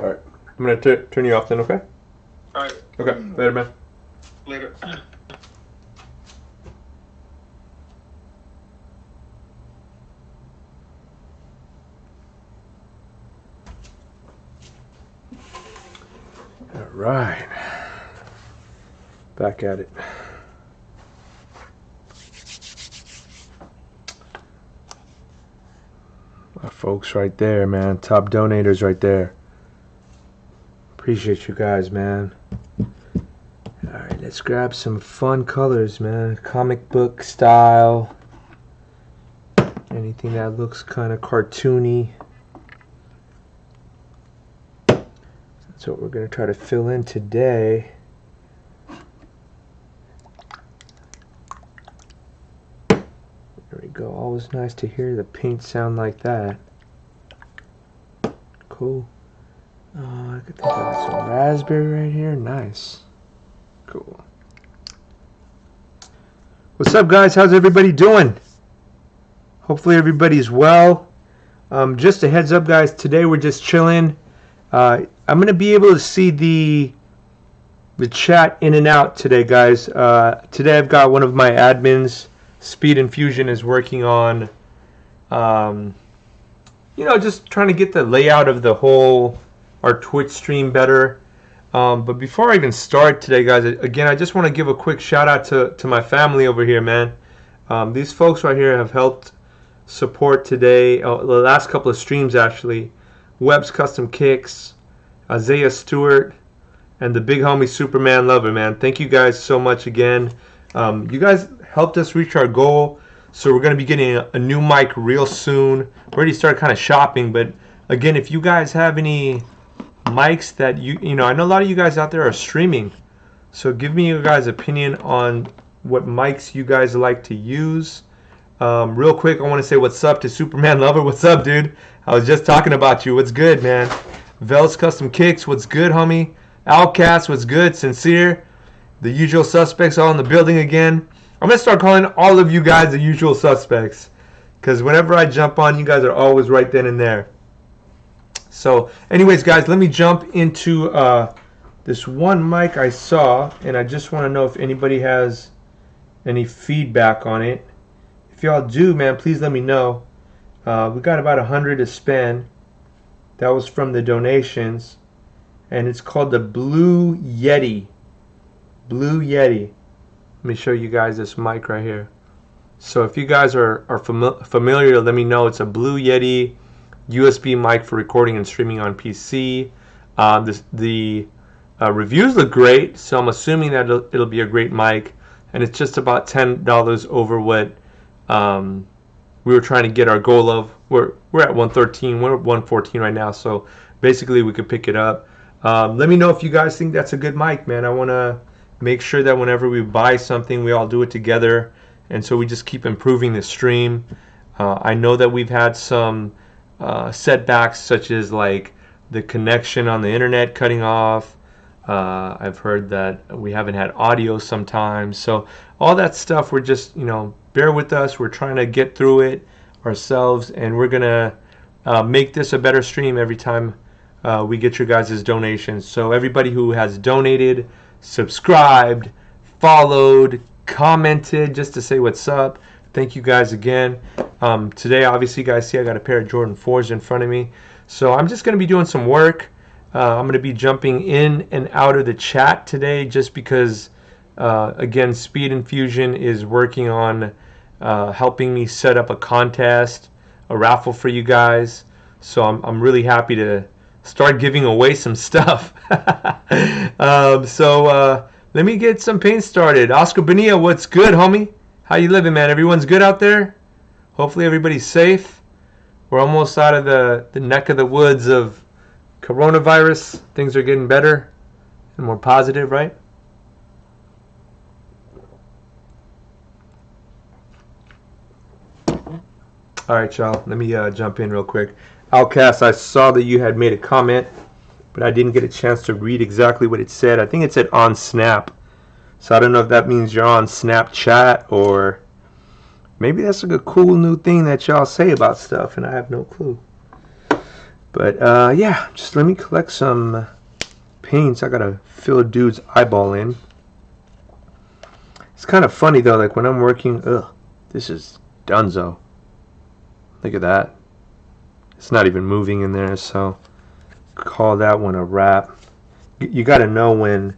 right. I'm going to turn you off then, okay? All right. Okay. Later, man. Later. All right. Back at it. My folks right there, man. Top donators right there. Appreciate you guys, man. Alright, let's grab some fun colors, man. Comic book style. Anything that looks kind of cartoony. That's what we're going to try to fill in today. There we go. Always nice to hear the paint sound like that. Cool. I could think of some raspberry right here. Nice. Cool. What's up, guys? How's everybody doing? Hopefully everybody's well. Just a heads up, guys. Today we're just chilling. I'm going to be able to see the chat in and out today, guys. Today I've got one of my admins, Speed Infusion, is working on, just trying to get the layout of the whole our Twitch stream better. But before I even start today, guys, again, I just want to give a quick shout out to my family over here, man. These folks right here have helped support today, the last couple of streams actually. Webb's Custom Kicks, Isaiah Stewart, and the big homie Superman Lover, man. Thank you guys so much again. You guys helped us reach our goal, so we're going to be getting a new mic real soon. We already started kind of shopping, but again, if you guys have any mics that I know a lot of you guys out there are streaming, so give me your guys' opinion on what mics you guys like to use. Real quick, I want to say what's up to Superman Lover. What's up, dude? I was just talking about you. What's good, man? Vel's Custom Kicks. What's good, homie? Outcast. What's good? Sincere. The usual suspects all in the building again. I'm going to start calling all of you guys the usual suspects, because whenever I jump on, you guys are always right then and there. So anyways, guys, let me jump into this one mic I saw, and I just want to know if anybody has any feedback on it. If y'all do, man, please let me know. We got about 100 to spend. That was from the donations, and it's called the Blue Yeti. Blue Yeti. Let me show you guys this mic right here. So if you guys are familiar, let me know. It's a Blue Yeti USB mic for recording and streaming on PC. The reviews look great, so I'm assuming that it'll be a great mic, and it's just about $10 over what we were trying to get our goal of. We're at 113, we're at 114 right now, so basically we could pick it up. Let me know if you guys think that's a good mic, man. I want to make sure that whenever we buy something, we all do it together, and so we just keep improving the stream. I know that we've had some setbacks, such as like the connection on the internet cutting off. I've heard that we haven't had audio sometimes, so all that stuff, we're just, bear with us. We're trying to get through it ourselves, and we're gonna make this a better stream every time we get your guys' donations. So everybody who has donated, subscribed, followed, commented just to say what's up, thank you guys again. Today, obviously, you guys see I got a pair of Jordan 4s in front of me, so I'm just gonna be doing some work. I'm gonna be jumping in and out of the chat today, just because again, Speed Infusion is working on helping me set up a contest, a raffle for you guys. So I'm really happy to start giving away some stuff. Let me get some paint started. Oscar Bonilla, what's good, homie? How you living, man? Everyone's good out there? Hopefully everybody's safe. We're almost out of the neck of the woods of coronavirus. Things are getting better and more positive, right? All right, y'all. Let me jump in real quick. Outcast, I saw that you had made a comment, but I didn't get a chance to read exactly what it said. I think it said on Snap. So I don't know if that means you're on Snapchat, or maybe that's like a cool new thing that y'all say about stuff, and I have no clue. But yeah, just let me collect some paints. I gotta fill a dude's eyeball in. It's kind of funny though, like when I'm working, this is dunzo. Look at that. It's not even moving in there, so call that one a wrap. You gotta know when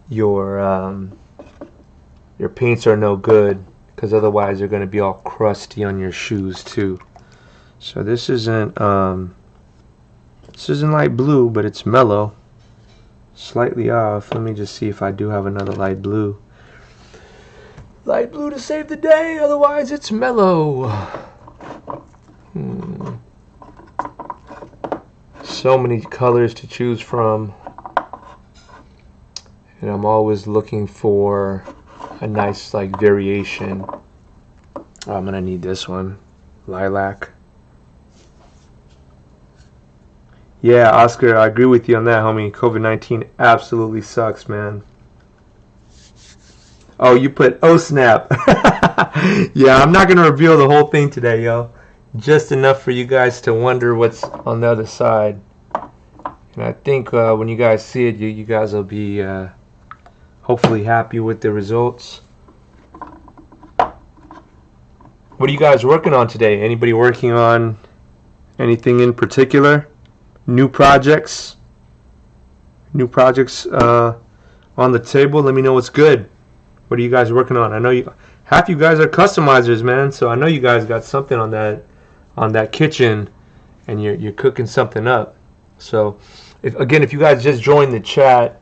your paints are no good, because otherwise they're gonna be all crusty on your shoes too. So this isn't light blue, but it's mellow. Slightly off. Let me just see if I do have another light blue. Light blue to save the day, otherwise it's mellow. So many colors to choose from. And I'm always looking for a nice like variation. Oh, I'm gonna need this one. Lilac. Yeah, Oscar, I agree with you on that, homie. COVID-19 absolutely sucks, man. Oh, you put oh snap. Yeah, I'm not gonna reveal the whole thing today, yo. Just enough for you guys to wonder what's on the other side. And I think when you guys see it, you guys will be hopefully happy with the results. What are you guys working on today? Anybody working on anything in particular? New projects? New projects on the table? Let me know what's good. What are you guys working on? I know half you guys are customizers, man. So I know you guys got something on that kitchen, and you're cooking something up. So if you guys just joined the chat,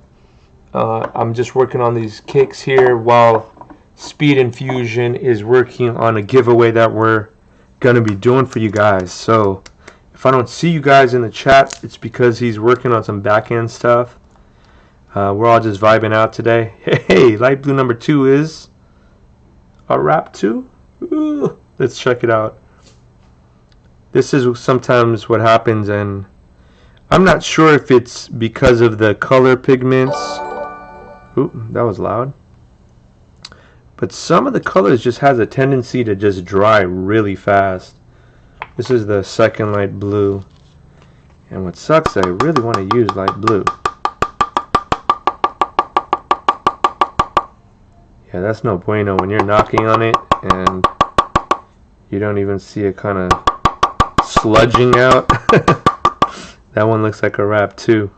I'm just working on these kicks here while Speed Infusion is working on a giveaway that we're gonna be doing for you guys. So if I don't see you guys in the chat, it's because he's working on some back end stuff. We're all just vibing out today. Hey, light blue number 2 is a wrap 2. Ooh, let's check it out. This is sometimes what happens, and I'm not sure if it's because of the color pigments. Ooh, that was loud. But some of the colors just has a tendency to just dry really fast. This is the second light blue. And what sucks, I really want to use light blue. Yeah, that's no bueno when you're knocking on it and you don't even see it kind of sludging out. That one looks like a wrap too.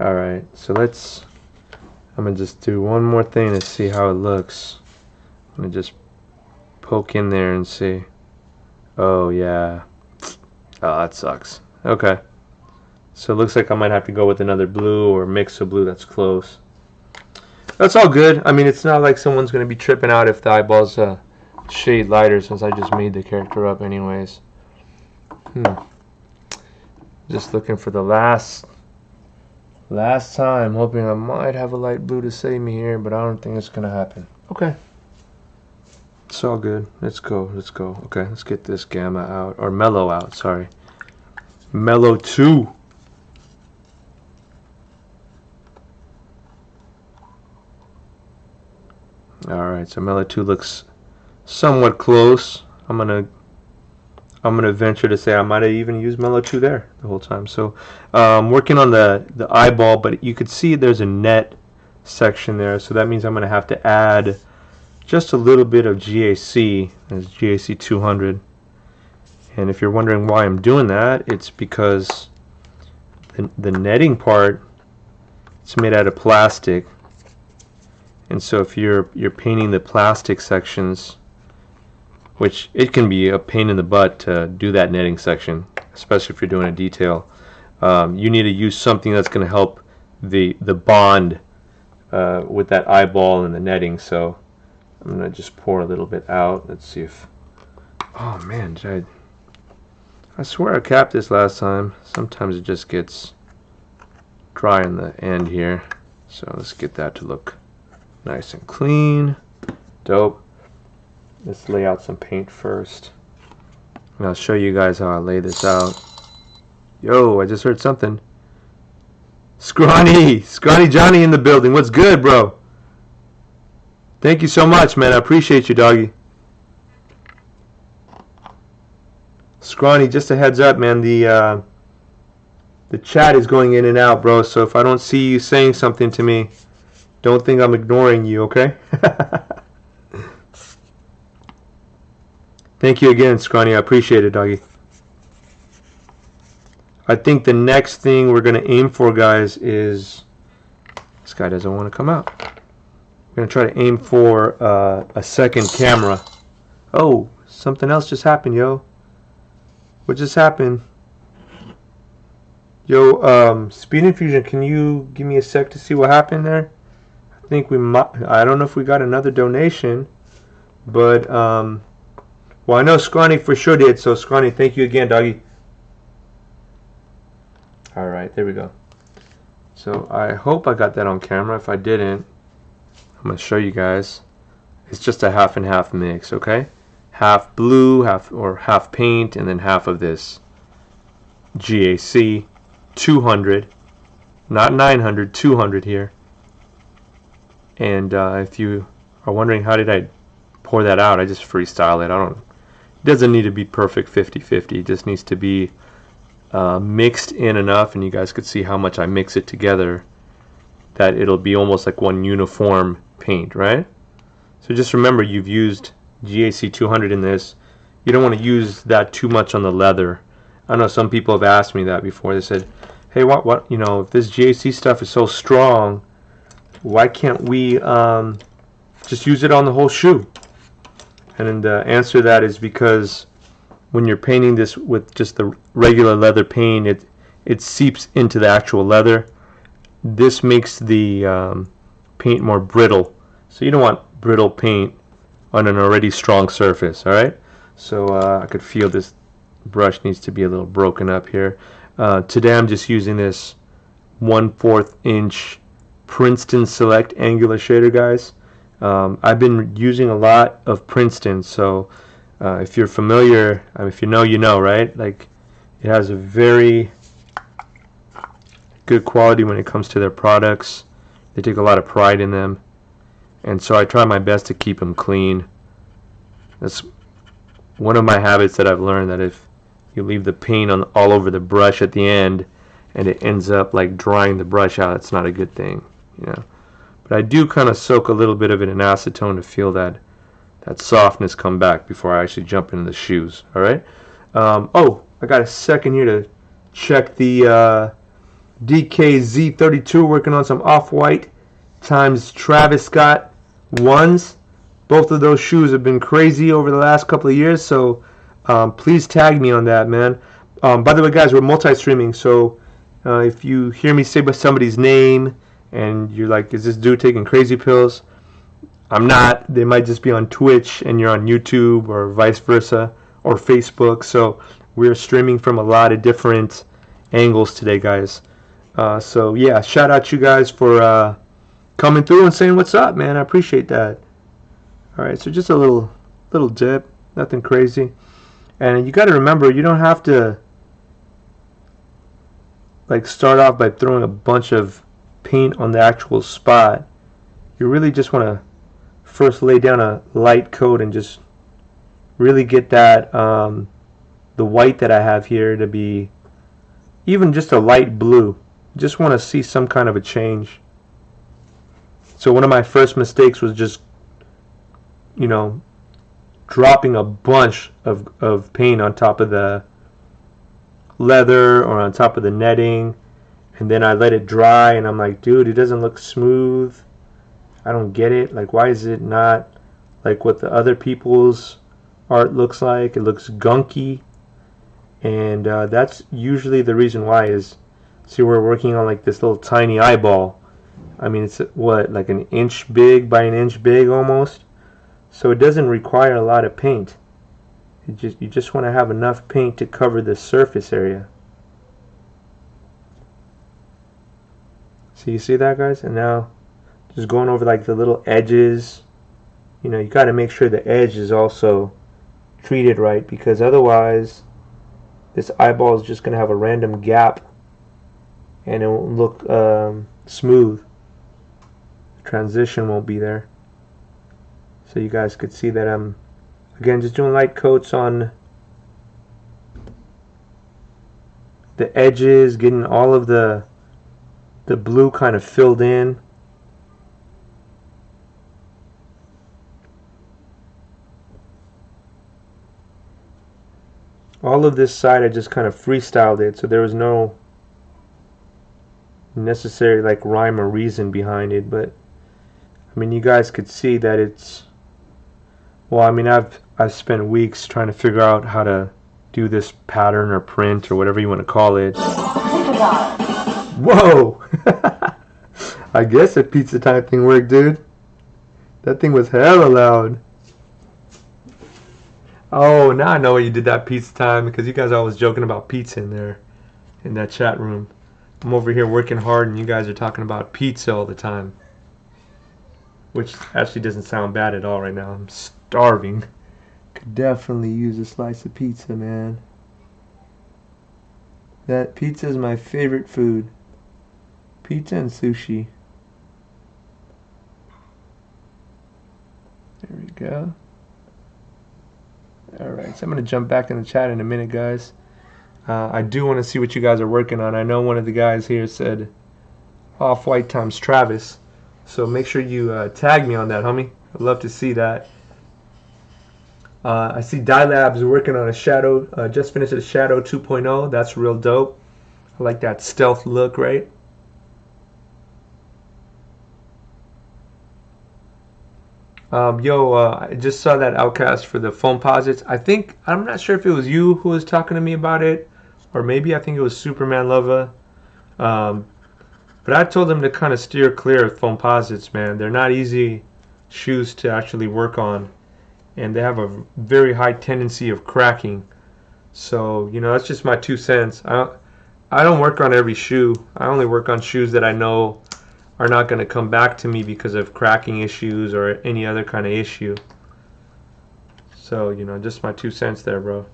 Alright, so I'm going to just do one more thing to see how it looks. I'm going to just poke in there and see. Oh yeah. Oh, that sucks. Okay. So it looks like I might have to go with another blue or mix of blue that's close. That's all good. I mean, it's not like someone's going to be tripping out if the eyeball's a shade lighter, since I just made the character up anyways. Just looking for the last time, hoping I might have a light blue to save me here, but I don't think it's going to happen. Okay. It's all good. Let's go. Okay, let's get this gamma out, or mellow out, sorry. Mellow 2. Alright, so mellow 2 looks somewhat close. I'm gonna venture to say I might have even used mellow 2 there the whole time. So working on the eyeball, but you could see there's a net section there, so that means I'm gonna have to add just a little bit of GAC, as GAC 200. And if you're wondering why I'm doing that, it's because the netting part, it's made out of plastic. And so if you're painting the plastic sections, which it can be a pain in the butt to do that netting section, especially if you're doing a detail, you need to use something that's going to help the bond with that eyeball and the netting. So I'm going to just pour a little bit out. Let's see if... Oh man, I swear I capped this last time. Sometimes it just gets dry in the end here. So let's get that to look nice and clean. Dope. Let's lay out some paint first. And I'll show you guys how I lay this out. Yo, I just heard something. Scrawny Johnny in the building. What's good, bro? Thank you so much, man. I appreciate you, doggy. Scrawny, just a heads up, man. The The chat is going in and out, bro. So if I don't see you saying something to me, don't think I'm ignoring you, okay? Thank you again, Scrawny. I appreciate it, doggy. I think the next thing we're going to aim for, guys, is... This guy doesn't want to come out. We're going to try to aim for a second camera. Oh, something else just happened, yo. What just happened? Yo, Speed Infusion, can you give me a sec to see what happened there? I think we might... I don't know if we got another donation, but... well, I know Scrawny for sure did, so Scrawny, thank you again, doggy. Alright, there we go. So I hope I got that on camera. If I didn't, I'm going to show you guys. It's just a half and half mix, okay? Half blue, half paint, and then half of this GAC 200. Not 900, 200 here. And if you are wondering how did I pour that out, I just freestyle it. It doesn't need to be perfect 50-50. It just needs to be mixed in enough, and you guys could see how much I mix it together, that it'll be almost like one uniform paint, right? So just remember, you've used GAC 200 in this. You don't want to use that too much on the leather. I know some people have asked me that before. They said, hey, what you know, if this GAC stuff is so strong, why can't we just use it on the whole shoe? And the answer to that is because when you're painting this with just the regular leather paint, it seeps into the actual leather. This makes the paint more brittle. So you don't want brittle paint on an already strong surface, alright? So I could feel this brush needs to be a little broken up here. Today I'm just using this 1/4 inch Princeton Select Angular Shader, guys. I've been using a lot of Princeton, so if you're familiar, if you know, you know, right? Like, it has a very good quality when it comes to their products. They take a lot of pride in them, and so I try my best to keep them clean. That's one of my habits that I've learned, that if you leave the paint on all over the brush at the end and it ends up like drying the brush out, it's not a good thing, you know. But I do kind of soak a little bit of it in acetone to feel that softness come back before I actually jump into the shoes. All right. Oh, I got a second here to check the DKZ32, working on some Off-White times Travis Scott ones. Both of those shoes have been crazy over the last couple of years, so please tag me on that, man. By the way, guys, we're multi-streaming, so if you hear me say somebody's name and you're like, is this dude taking crazy pills? I'm not. They might just be on Twitch and you're on YouTube, or vice versa, or Facebook. So we're streaming from a lot of different angles today, guys. So yeah, shout out you guys for coming through and saying what's up, man. I appreciate that. All right, so just a little dip, nothing crazy. And you got to remember, you don't have to like start off by throwing a bunch of paint on the actual spot. You really just want to first lay down a light coat and just really get that the white that I have here to be even just a light blue. Just want to see some kind of a change. So one of my first mistakes was just, you know, dropping a bunch of paint on top of the leather or on top of the netting, and then I let it dry and I'm like, dude, it doesn't look smooth. I don't get it. Like, why is it not like what the other people's art looks like? It looks gunky. And that's usually the reason why is, see, we're working on like this little tiny eyeball. I mean, it's what, like an inch big by an inch big almost. So it doesn't require a lot of paint. You just want to have enough paint to cover the surface area. So you see that, guys? And now just going over like the little edges. You know, you got to make sure the edge is also treated right, because otherwise this eyeball is just going to have a random gap and it won't look smooth. The transition won't be there. So you guys could see that I'm, again, just doing light coats on the edges, getting all of the blue kind of filled in. All of this side I just kind of freestyled it, so there was no necessary like rhyme or reason behind it. But I mean, you guys could see that it's, well, I mean, I've spent weeks trying to figure out how to do this pattern or print or whatever you want to call it. Whoa! I guess the pizza time thing worked, dude. That thing was hella loud. Oh, now I know why you did that pizza time, because you guys are always joking about pizza in there, in that chat room. I'm over here working hard and you guys are talking about pizza all the time. Which actually doesn't sound bad at all right now. I'm starving. Could definitely use a slice of pizza, man. That pizza is my favorite food. Pizza and sushi. There we go. Alright, so I'm going to jump back in the chat in a minute, guys. I do want to see what you guys are working on. I know one of the guys here said Off-White times Travis. So make sure you tag me on that, homie. I'd love to see that. I see Dye Labs working on a Shadow. Just finished a Shadow 2.0. That's real dope. I like that stealth look, right? I just saw that Outcast for the foam posits. I'm not sure if it was you who was talking to me about it, or maybe I think it was Superman Lova. But I told them to kind of steer clear of foam posits, man. They're not easy shoes to actually work on, and they have a very high tendency of cracking. So, that's just my 2 cents. I don't work on every shoe. I only work on shoes that I know are not going to come back to me because of cracking issues or any other kind of issue. So, just my 2 cents there, bro.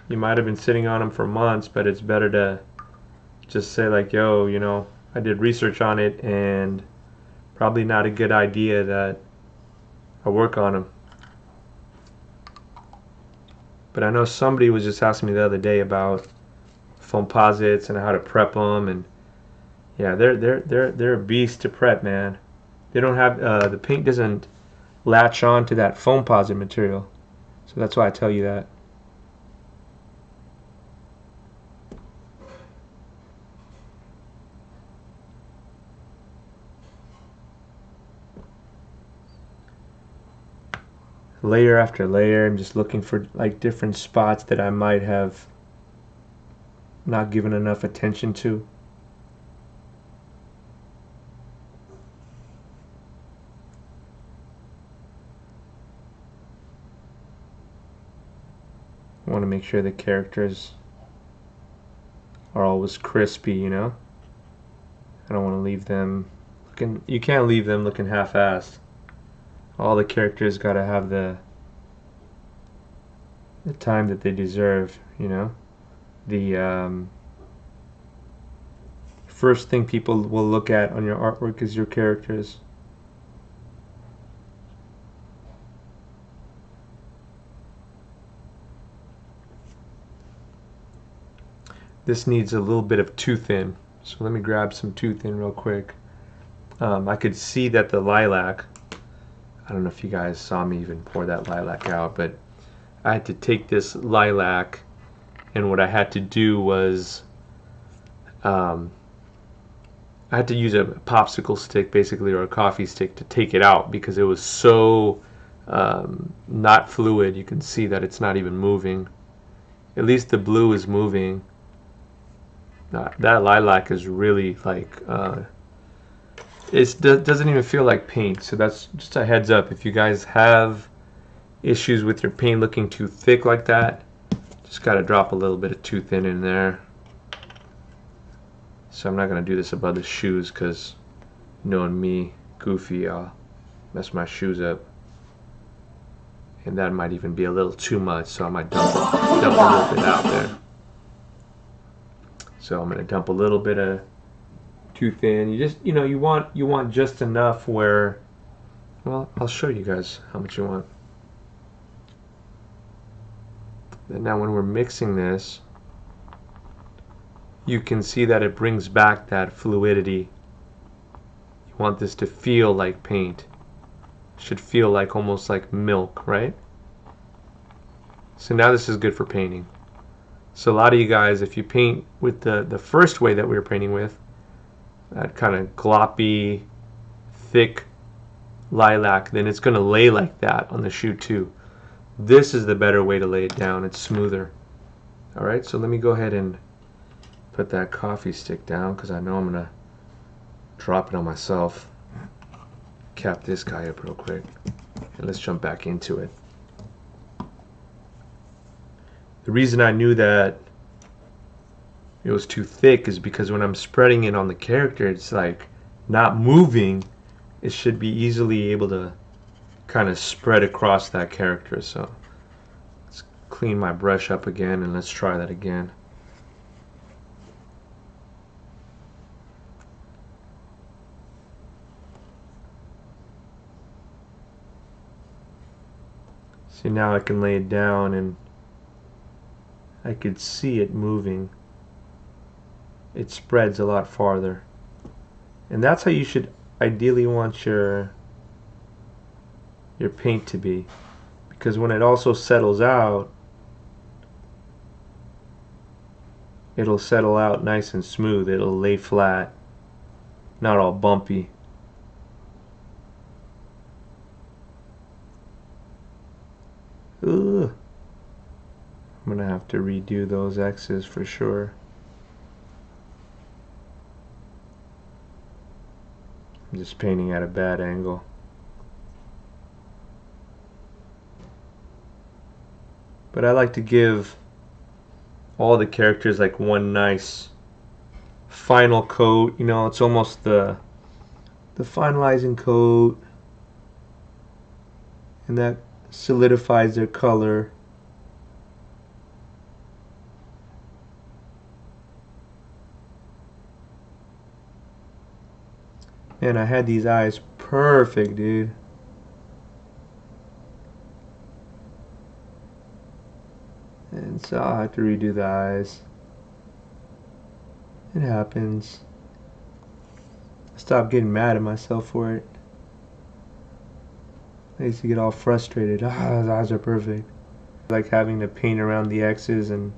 You might have been sitting on them for months, but it's better to just say like, yo, I did research on it and probably not a good idea that I work on them. But I know somebody was just asking me the other day about foam posits and how to prep them, and yeah, they're a beast to prep, man. They don't have the paint doesn't latch on to that foam posit material, so that's why I tell you that. Layer after layer, I'm just looking for like different spots that I might have not given enough attention to. I want to make sure the characters are always crispy, I don't want to leave them looking, you can't leave them looking half-assed. All the characters got to have the time that they deserve, The first thing people will look at on your artwork is your characters. This needs a little bit of tooth in, so let me grab some tooth in real quick. I could see that the lilac, I don't know if you guys saw me even pour that lilac out, but I had to take this lilac, and what I had to do was I had to use a popsicle stick basically, or a coffee stick, to take it out because it was so not fluid. You can see that it's not even moving. At least the blue is moving. That lilac is really like it doesn't even feel like paint. So that's just a heads up. If you guys have issues with your paint looking too thick like that, just got to drop a little bit of tooth in there. So I'm not going to do this above the shoes because, knowing me, goofy, I'll mess my shoes up. And that might even be a little too much, so I might dump a little bit out there. So I'm going to dump a little bit of tooth in. You just, you want just enough where, well, I'll show you guys how much you want. And now when we're mixing this, you can see that it brings back that fluidity. You want this to feel like paint. It should feel like almost like milk, right? So now this is good for painting. So a lot of you guys, if you paint with the first way that we were painting with, that kind of gloppy, thick lilac, then it's going to lay like that on the shoe too. This is the better way to lay it down. It's smoother. Alright, so let me go ahead and put that coffee stick down because I know I'm going to drop it on myself. Cap this guy up real quick. And let's jump back into it. The reason I knew that it was too thick is because when I'm spreading it on the character, it's like not moving. It should be easily able to kind of spread across that character. So let's clean my brush up again and let's try that again. See, now I can lay it down and I could see it moving. It spreads a lot farther. And that's how you should ideally want your paint to be, because when it also settles out, it'll settle out nice and smooth. It'll lay flat, not all bumpy. Ugh. I'm gonna have to redo those X's for sure. I'm just painting at a bad angle. But I like to give all the characters like one nice final coat. You know, it's almost the finalizing coat, and that solidifies their color. And I had these eyes perfect, dude. And so I'll have to redo the eyes. It happens. I stopped getting mad at myself for it. I used to get all frustrated. Those eyes are perfect. I like having to paint around the X's and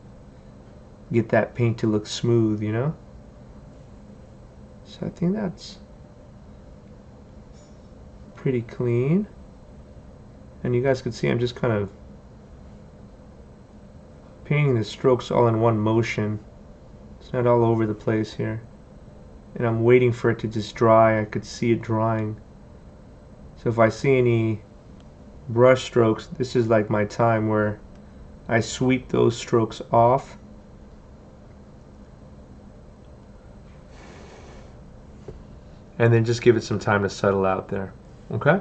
get that paint to look smooth, you know? So I think that's pretty clean. And you guys can see I'm just kind of painting the strokes all in one motion. It's not all over the place here. And I'm waiting for it to just dry. I could see it drying. So if I see any brush strokes, this is like my time where I sweep those strokes off. And then just give it some time to settle out there. Okay?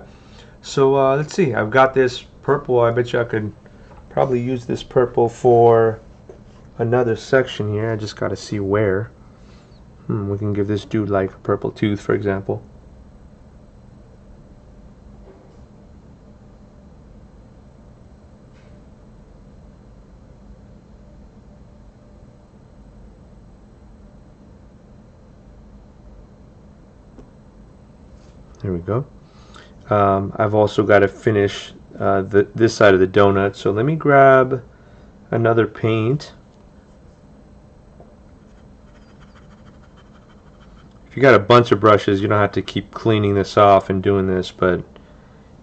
So let's see. I've got this purple. I bet you I could probably use this purple for another section here. I just got to see where. We can give this dude like a purple tooth, for example. There we go. I've also got to finish this side of the donut, so let me grab another paint. If you got a bunch of brushes, you don't have to keep cleaning this off and doing this, but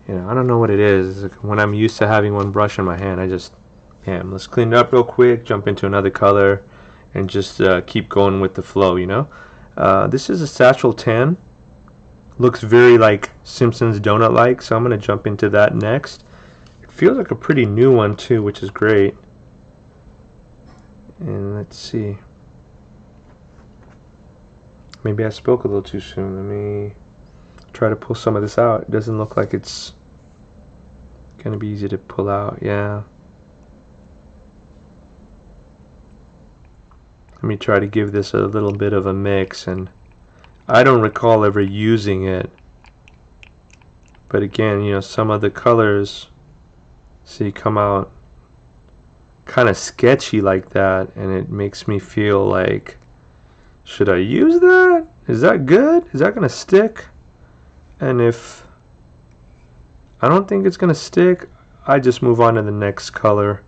you know, I don't know what it is. It's like when I'm used to having one brush in my hand, I just, let's clean it up real quick, jump into another color, and just keep going with the flow, you know. This is a Satchel 10. Looks very like Simpsons donut like, so I'm going to jump into that next. It feels like a pretty new one too, which is great. And let's see. Maybe I spoke a little too soon. Let me try to pull some of this out. It doesn't look like it's going to be easy to pull out. Yeah. Let me try to give this a little bit of a mix, and I don't recall ever using it, but again, you know, some of the colors, see, come out kind of sketchy like that, and it makes me feel like Should I use that? Is that good? Is that gonna stick? And if I don't think it's gonna stick, I just move on to the next color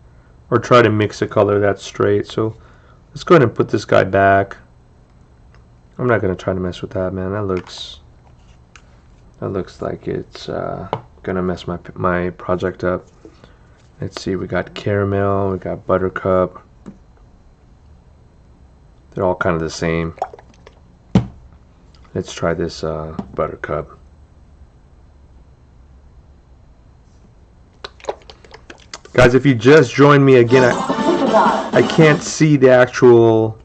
or try to mix a color that's straight. So let's go ahead and put this guy back. I'm not gonna try to mess with that, man. That looks like it's gonna mess my project up. Let's see, we got caramel, we got buttercup. They're all kind of the same. Let's try this buttercup. Guys, if you just joined me again, I can't see the actual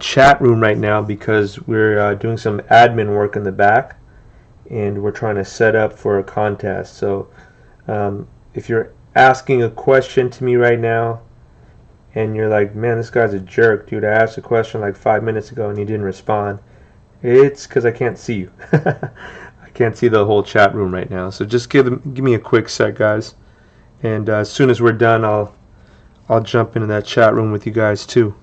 chat room right now because we're doing some admin work in the back and we're trying to set up for a contest. So if you're asking a question to me right now and you're like, man, this guy's a jerk, dude, I asked a question like 5 minutes ago and he didn't respond, it's because I can't see you. I can't see the whole chat room right now. So just give me a quick sec, guys. And as soon as we're done, I'll jump into that chat room with you guys too.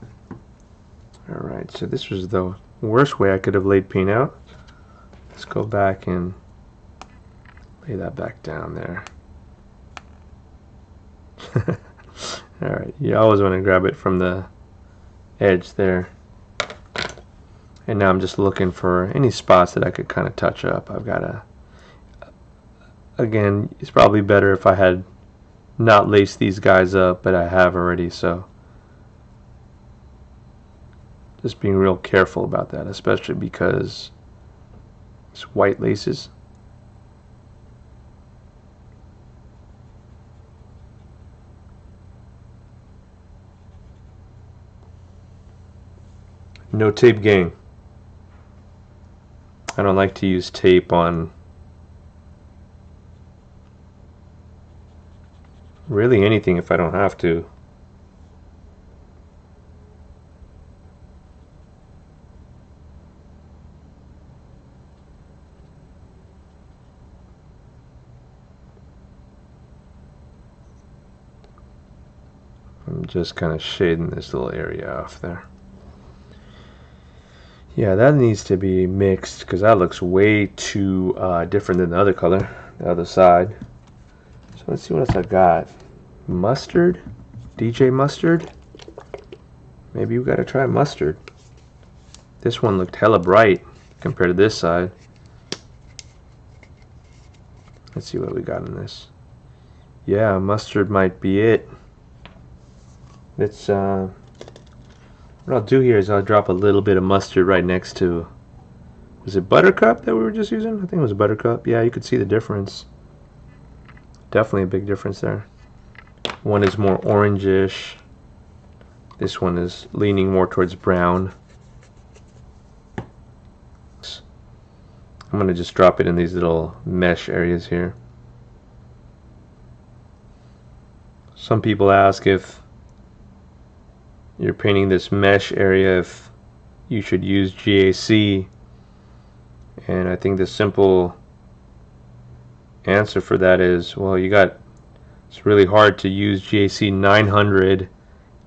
Alright, so this was the worst way I could have laid paint out. Let's go back and lay that back down there. Alright, you always want to grab it from the edge there. And now I'm just looking for any spots that I could kind of touch up. I've got to, again, it's probably better if I had not laced these guys up, but I have already, so just being real careful about that, especially because it's white laces. No tape gang. I don't like to use tape on really anything if I don't have to. I'm just kind of shading this little area off there. Yeah, that needs to be mixed because that looks way too different than the other color, the other side. So let's see what else I got. Mustard, DJ Mustard. Maybe we gotta try mustard. This one looked hella bright compared to this side. Let's see what we got in this. Yeah, mustard might be it. Let's what I'll do here is I'll drop a little bit of mustard right next to, was it buttercup that we were just using? I think it was buttercup. Yeah, you could see the difference. Definitely a big difference there. One is more orangish. This one is leaning more towards brown. I'm going to just drop it in these little mesh areas here. Some people ask if you're painting this mesh area if you should use GAC, and I think the simple answer for that is, well, it's really hard to use GAC 900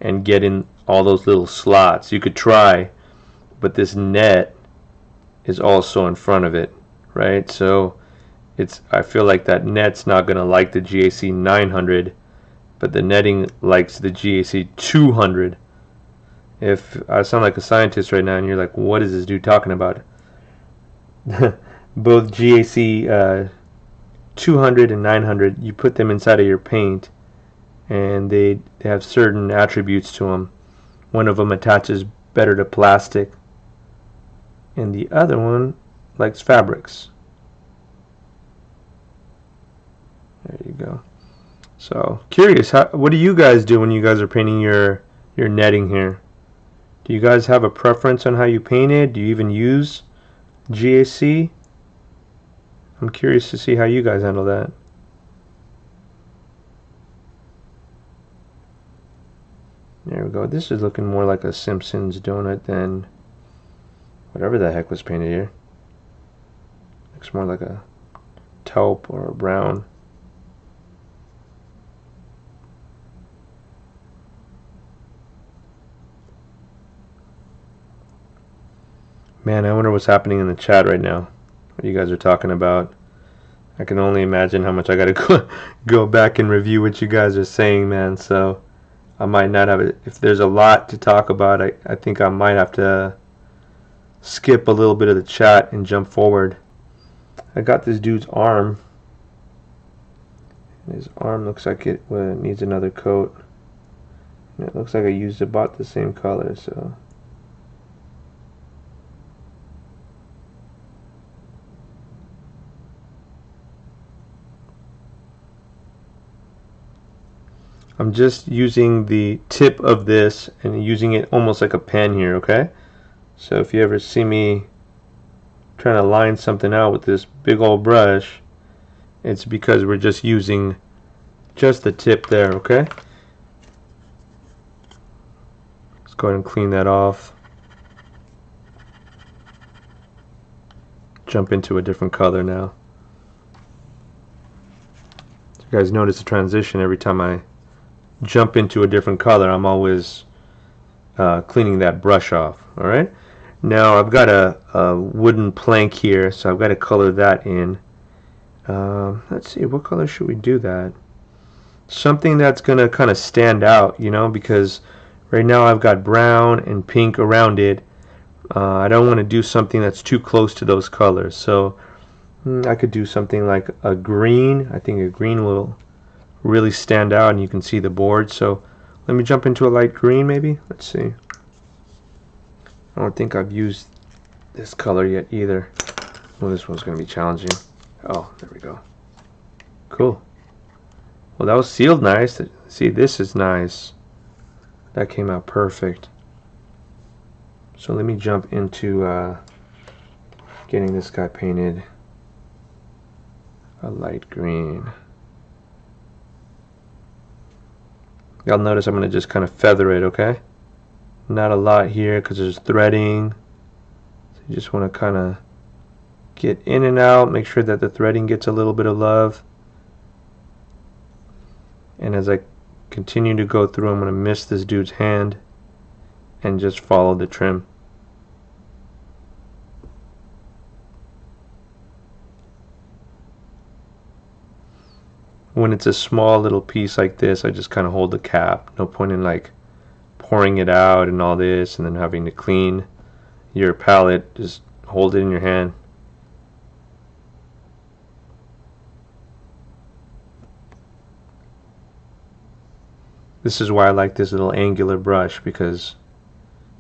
and get in all those little slots. You could try, but this net is also in front of it, right? So I feel like that net's not going to like the GAC 900, but the netting likes the GAC 200. If I sound like a scientist right now and you're like, what is this dude talking about? Both GAC 200 and 900, you put them inside of your paint and they have certain attributes to them. One of them attaches better to plastic and the other one likes fabrics. There you go. So curious, what do you guys do when you guys are painting your netting here? Do you guys have a preference on how you paint it? Do you even use GAC? I'm curious to see how you guys handle that. There we go. This is looking more like a Simpsons donut than whatever the heck was painted here. Looks more like a taupe or a brown. Man, I wonder what's happening in the chat right now. What you guys are talking about. I can only imagine how much I gotta go back and review what you guys are saying, man. So I might not have it. If there's a lot to talk about, I think I might have to skip a little bit of the chat and jump forward. I got this dude's arm. His arm looks like it needs another coat. And it looks like I used about the same color, so. I'm just using the tip of this and using it almost like a pen here, okay? So if you ever see me trying to line something out with this big old brush, it's because we're just using just the tip there, okay? Let's go ahead and clean that off. Jump into a different color now. So you guys notice the transition every time I jump into a different color. I'm always cleaning that brush off. All right. Now I've got a wooden plank here, so I've got to color that in. Let's see, what color should we do that? Something that's gonna kind of stand out, you know, because right now I've got brown and pink around it. I don't want to do something that's too close to those colors, so I could do something like a green. I think a green will really stand out and you can see the board. So let me jump into a light green maybe. Let's see. I don't think I've used this color yet either. Well, this one's going to be challenging. Oh, there we go. Cool. Well, that was sealed nice. See, this is nice. That came out perfect. So let me jump into getting this guy painted a light green. Y'all notice I'm going to just kind of feather it, okay? Not a lot here because there's threading. So you just want to kind of get in and out, make sure that the threading gets a little bit of love. And as I continue to go through, I'm going to miss this dude's hand and just follow the trim. When it's a small little piece like this, I just kind of hold the cap. No point in like pouring it out and all this and then having to clean your palette. Just hold it in your hand. This is why I like this little angular brush, because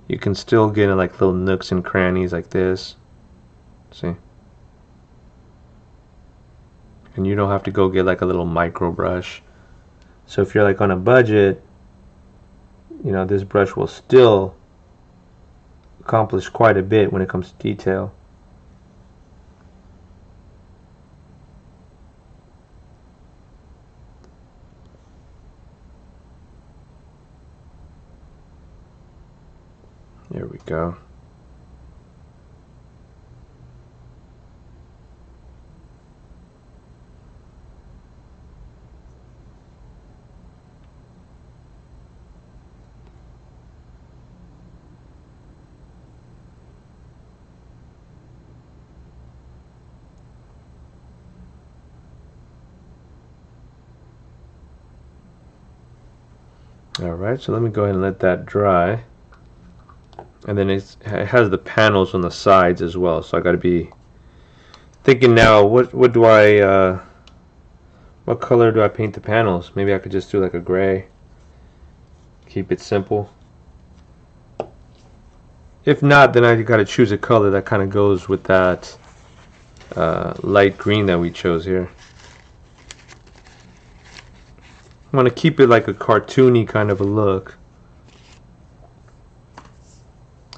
you can still get in like little nooks and crannies like this. See? And you don't have to go get like a little micro brush. So if you're like on a budget, you know, this brush will still accomplish quite a bit when it comes to detail. There we go. Alright, so let me go ahead and let that dry. And then it has the panels on the sides as well, so I got to be thinking now, what do I what color do I paint the panels? Maybe I could just do like a gray, keep it simple. If not, then I got to choose a color that kind of goes with that light green that we chose here. I want to keep it like a cartoony kind of a look.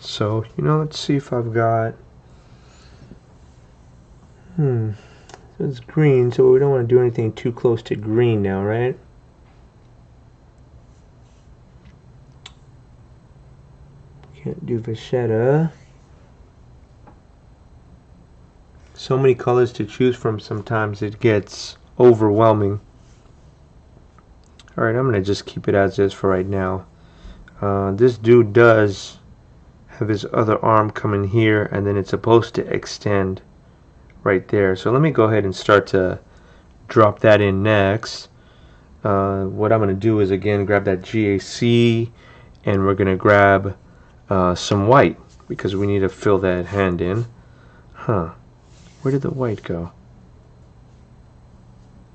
So, you know, let's see if I've got... So it's green, so we don't want to do anything too close to green now, right? Can't do vachetta. So many colors to choose from, sometimes it gets overwhelming. Alright, I'm going to just keep it as is for right now. This dude does have his other arm come in here, and then it's supposed to extend right there. So let me go ahead and start to drop that in next. What I'm going to do is again grab that GAC, and we're going to grab some white because we need to fill that hand in. Huh, where did the white go?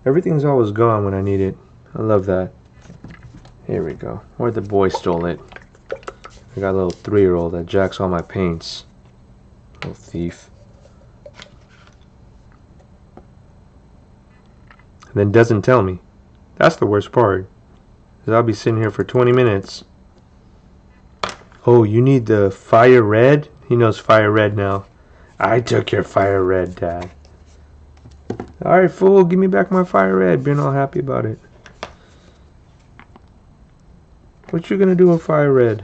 Everything's always gone when I need it. I love that. Here we go. Where'd the boy stole it? I got a little 3-year-old that jacks all my paints. Little thief. And then doesn't tell me. That's the worst part. 'Cause I'll be sitting here for 20 minutes. Oh, you need the fire red? He knows fire red now. I took your fire red, Dad. Alright, fool, give me back my fire red. Being all happy about it. What you gonna do with fire red?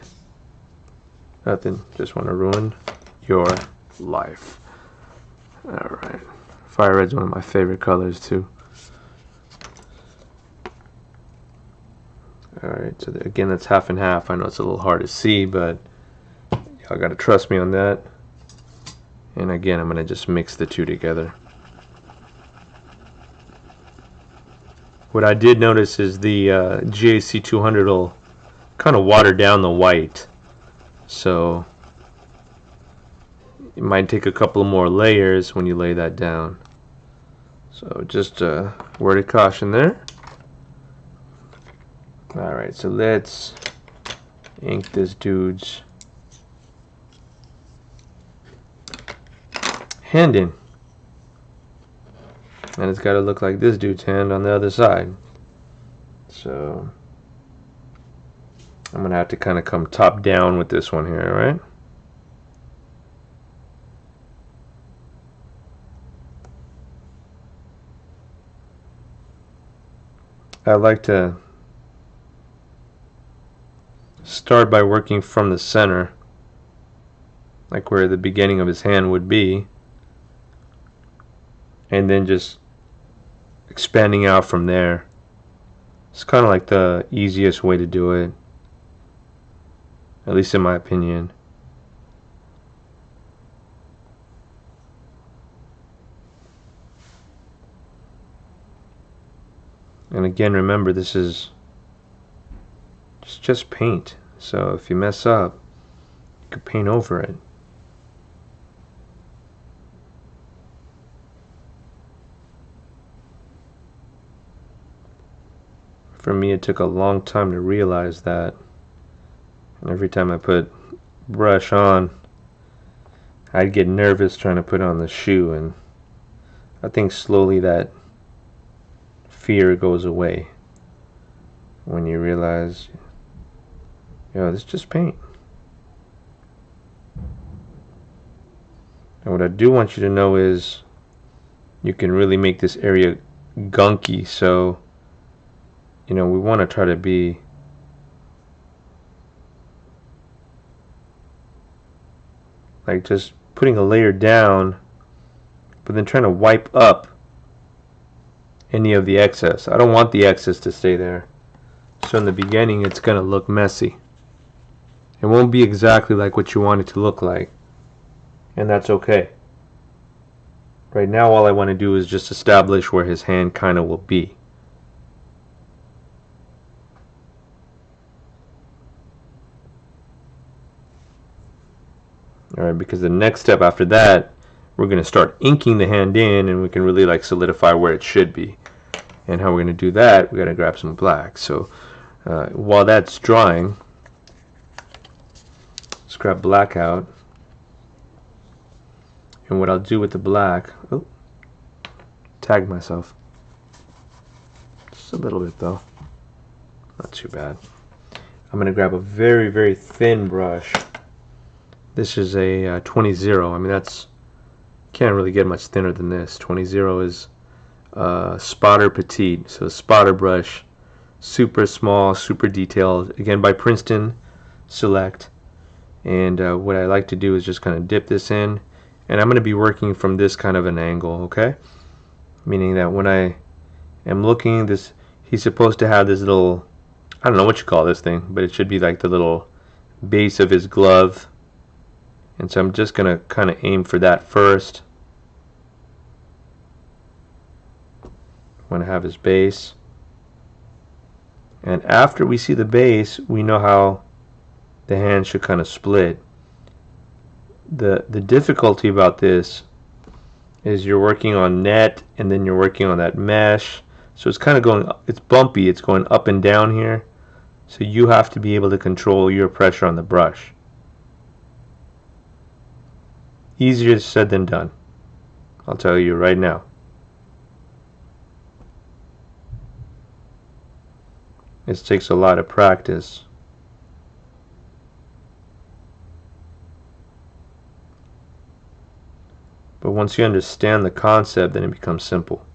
Nothing. Just want to ruin your life. Alright. Fire red's one of my favorite colors, too. Alright, so again, that's half and half. I know it's a little hard to see, but y'all gotta trust me on that. And again, I'm gonna just mix the two together. What I did notice is the GAC 200 will kind of water down the white. So it might take a couple more layers when you lay that down. So just a word of caution there. Alright, so let's ink this dude's hand in. And it's got to look like this dude's hand on the other side. So I'm going to have to kind of come top down with this one here, right? I like to start by working from the center, like where the beginning of his hand would be, and then just expanding out from there. It's kind of like the easiest way to do it, at least in my opinion. And again, remember, this is just paint. So if you mess up, you could paint over it. For me, it took a long time to realize that. And every time I put brush on, I'd get nervous trying to put on the shoe, and I think slowly that fear goes away when you realize, yo, this is just paint. And what I do want you to know is you can really make this area gunky, so you know, we want to try to be like just putting a layer down, but then trying to wipe up any of the excess. I don't want the excess to stay there. So in the beginning, it's going to look messy. It won't be exactly like what you want it to look like. And that's okay. Right now, all I want to do is just establish where his hand kind of will be. Alright, because the next step after that, we're going to start inking the hand in, and we can really like solidify where it should be. And how we're going to do that, we got to grab some black. So while that's drying, let's grab black out. And what I'll do with the black, oh, tag myself. Just a little bit though, not too bad. I'm going to grab a very, very thin brush. This is a 20-0. I mean, that's can't really get much thinner than this. 20-0 is spotter petite, so spotter brush, super small, super detailed. Again, by Princeton Select. And what I like to do is just kind of dip this in, and I'm going to be working from this kind of an angle, okay? Meaning that when I am looking, this he's supposed to have this little, I don't know what you call this thing, but it should be like the little base of his glove. And so I'm just going to kind of aim for that first. I want to have his base. And after we see the base, we know how the hand should kind of split. The difficulty about this is you're working on net and then you're working on that mesh. So it's kind of going, it's bumpy, it's going up and down here. So you have to be able to control your pressure on the brush. Easier said than done, I'll tell you right now. It takes a lot of practice. But once you understand the concept, then it becomes simple.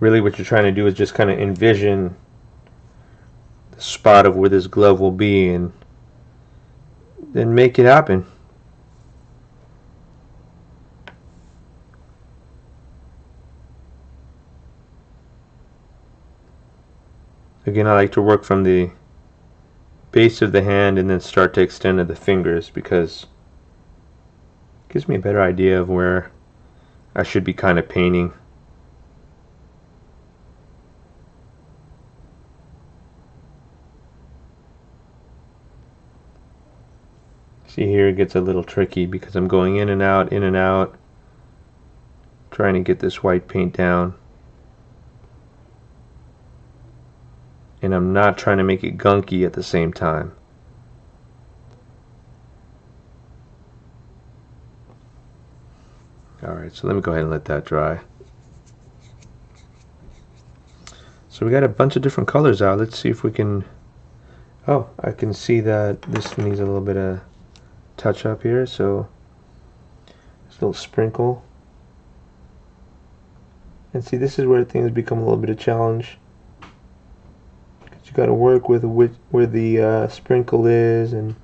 Really what you're trying to do is just kind of envision the spot of where this glove will be and then make it happen. Again, I like to work from the base of the hand and then start to extend to the fingers because it gives me a better idea of where I should be kind of painting. See, here it gets a little tricky because I'm going in and out, trying to get this white paint down. And I'm not trying to make it gunky at the same time. Alright, so let me go ahead and let that dry. So we got a bunch of different colors out. Let's see if we can... Oh, I can see that this needs a little bit of touch up here, so just a little sprinkle. And see, this is where things become a little bit of challenge. You got to work with where the sprinkle is and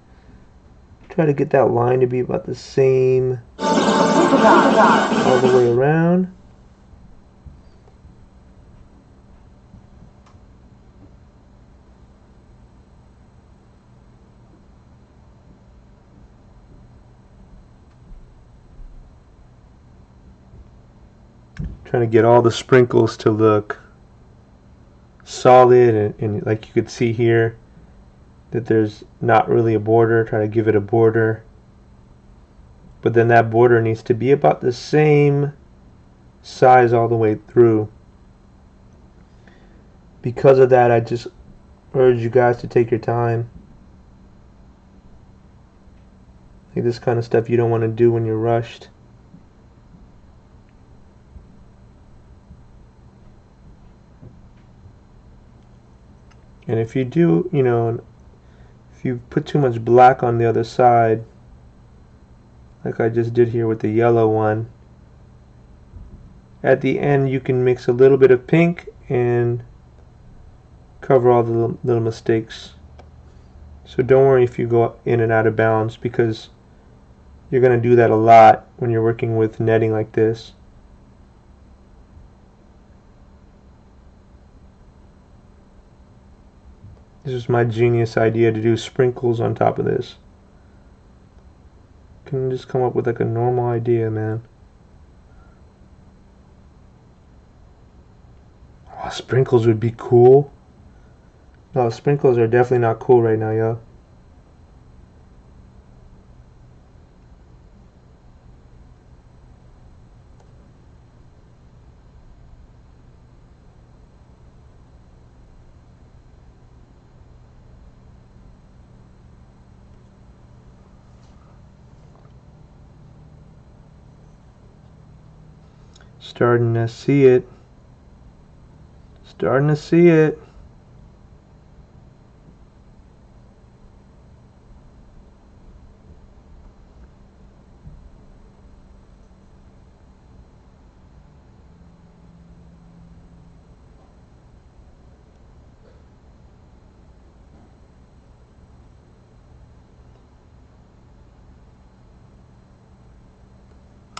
try to get that line to be about the same all the way around. Trying to get all the sprinkles to look solid and like you could see here that there's not really a border. Try to give it a border, but then that border needs to be about the same size all the way through. Because of that, I just urge you guys to take your time. Like this kind of stuff you don't want to do when you're rushed. And if you do, you know, if you put too much black on the other side, like I just did here with the yellow one, at the end you can mix a little bit of pink and cover all the little mistakes. So don't worry if you go in and out of bounds, because you're going to do that a lot when you're working with netting like this. This is my genius idea to do sprinkles on top of this. Can just come up with like a normal idea, man. Oh, sprinkles would be cool. No, sprinkles are definitely not cool right now, yo. Starting to see it. Starting to see it.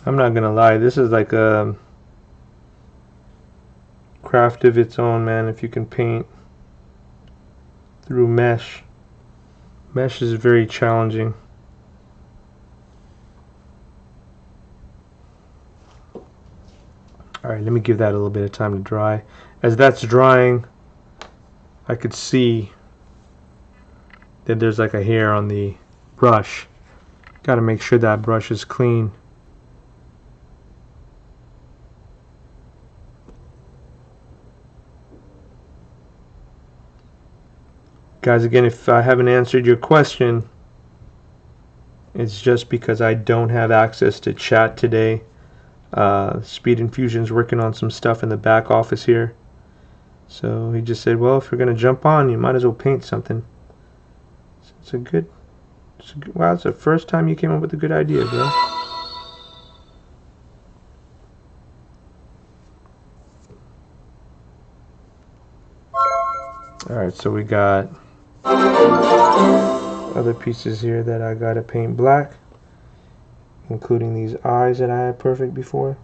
I'm not gonna lie, this is like a craft of its own, man. If you can paint through mesh. Mesh is very challenging. Alright, let me give that a little bit of time to dry. As that's drying, I could see that there's like a hair on the brush. Gotta make sure that brush is clean. Guys, again, if I haven't answered your question, it's just because I don't have access to chat today. Speed Infusion's working on some stuff in the back office here. So he just said, well, if you're going to jump on, you might as well paint something. It's a good, wow, it's the first time you came up with a good idea, bro. Alright, so we got other pieces here that I gotta paint black, including these eyes that I had perfect before.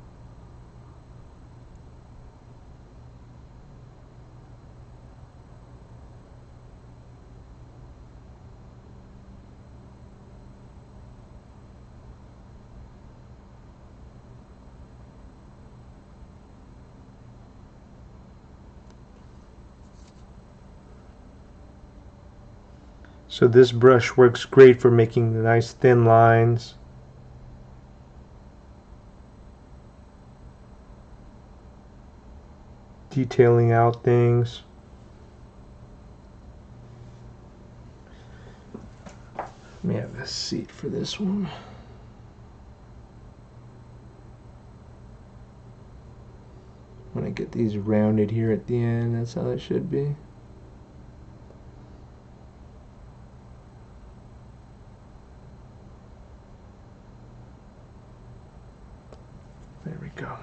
So this brush works great for making nice thin lines. Detailing out things. Let me have a seat for this one. When I get these rounded here at the end, that's how it should be. There we go.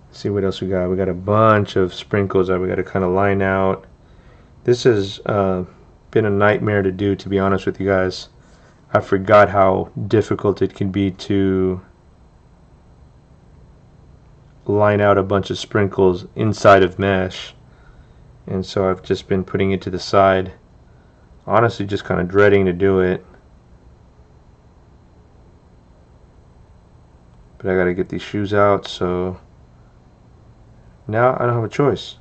Let's see what else we got. We got a bunch of sprinkles that we got to kind of line out. This has been a nightmare to do, to be honest with you guys. I forgot how difficult it can be to line out a bunch of sprinkles inside of mesh. And so I've just been putting it to the side. Honestly, just kind of dreading to do it. But I gotta get these shoes out, so now I don't have a choice.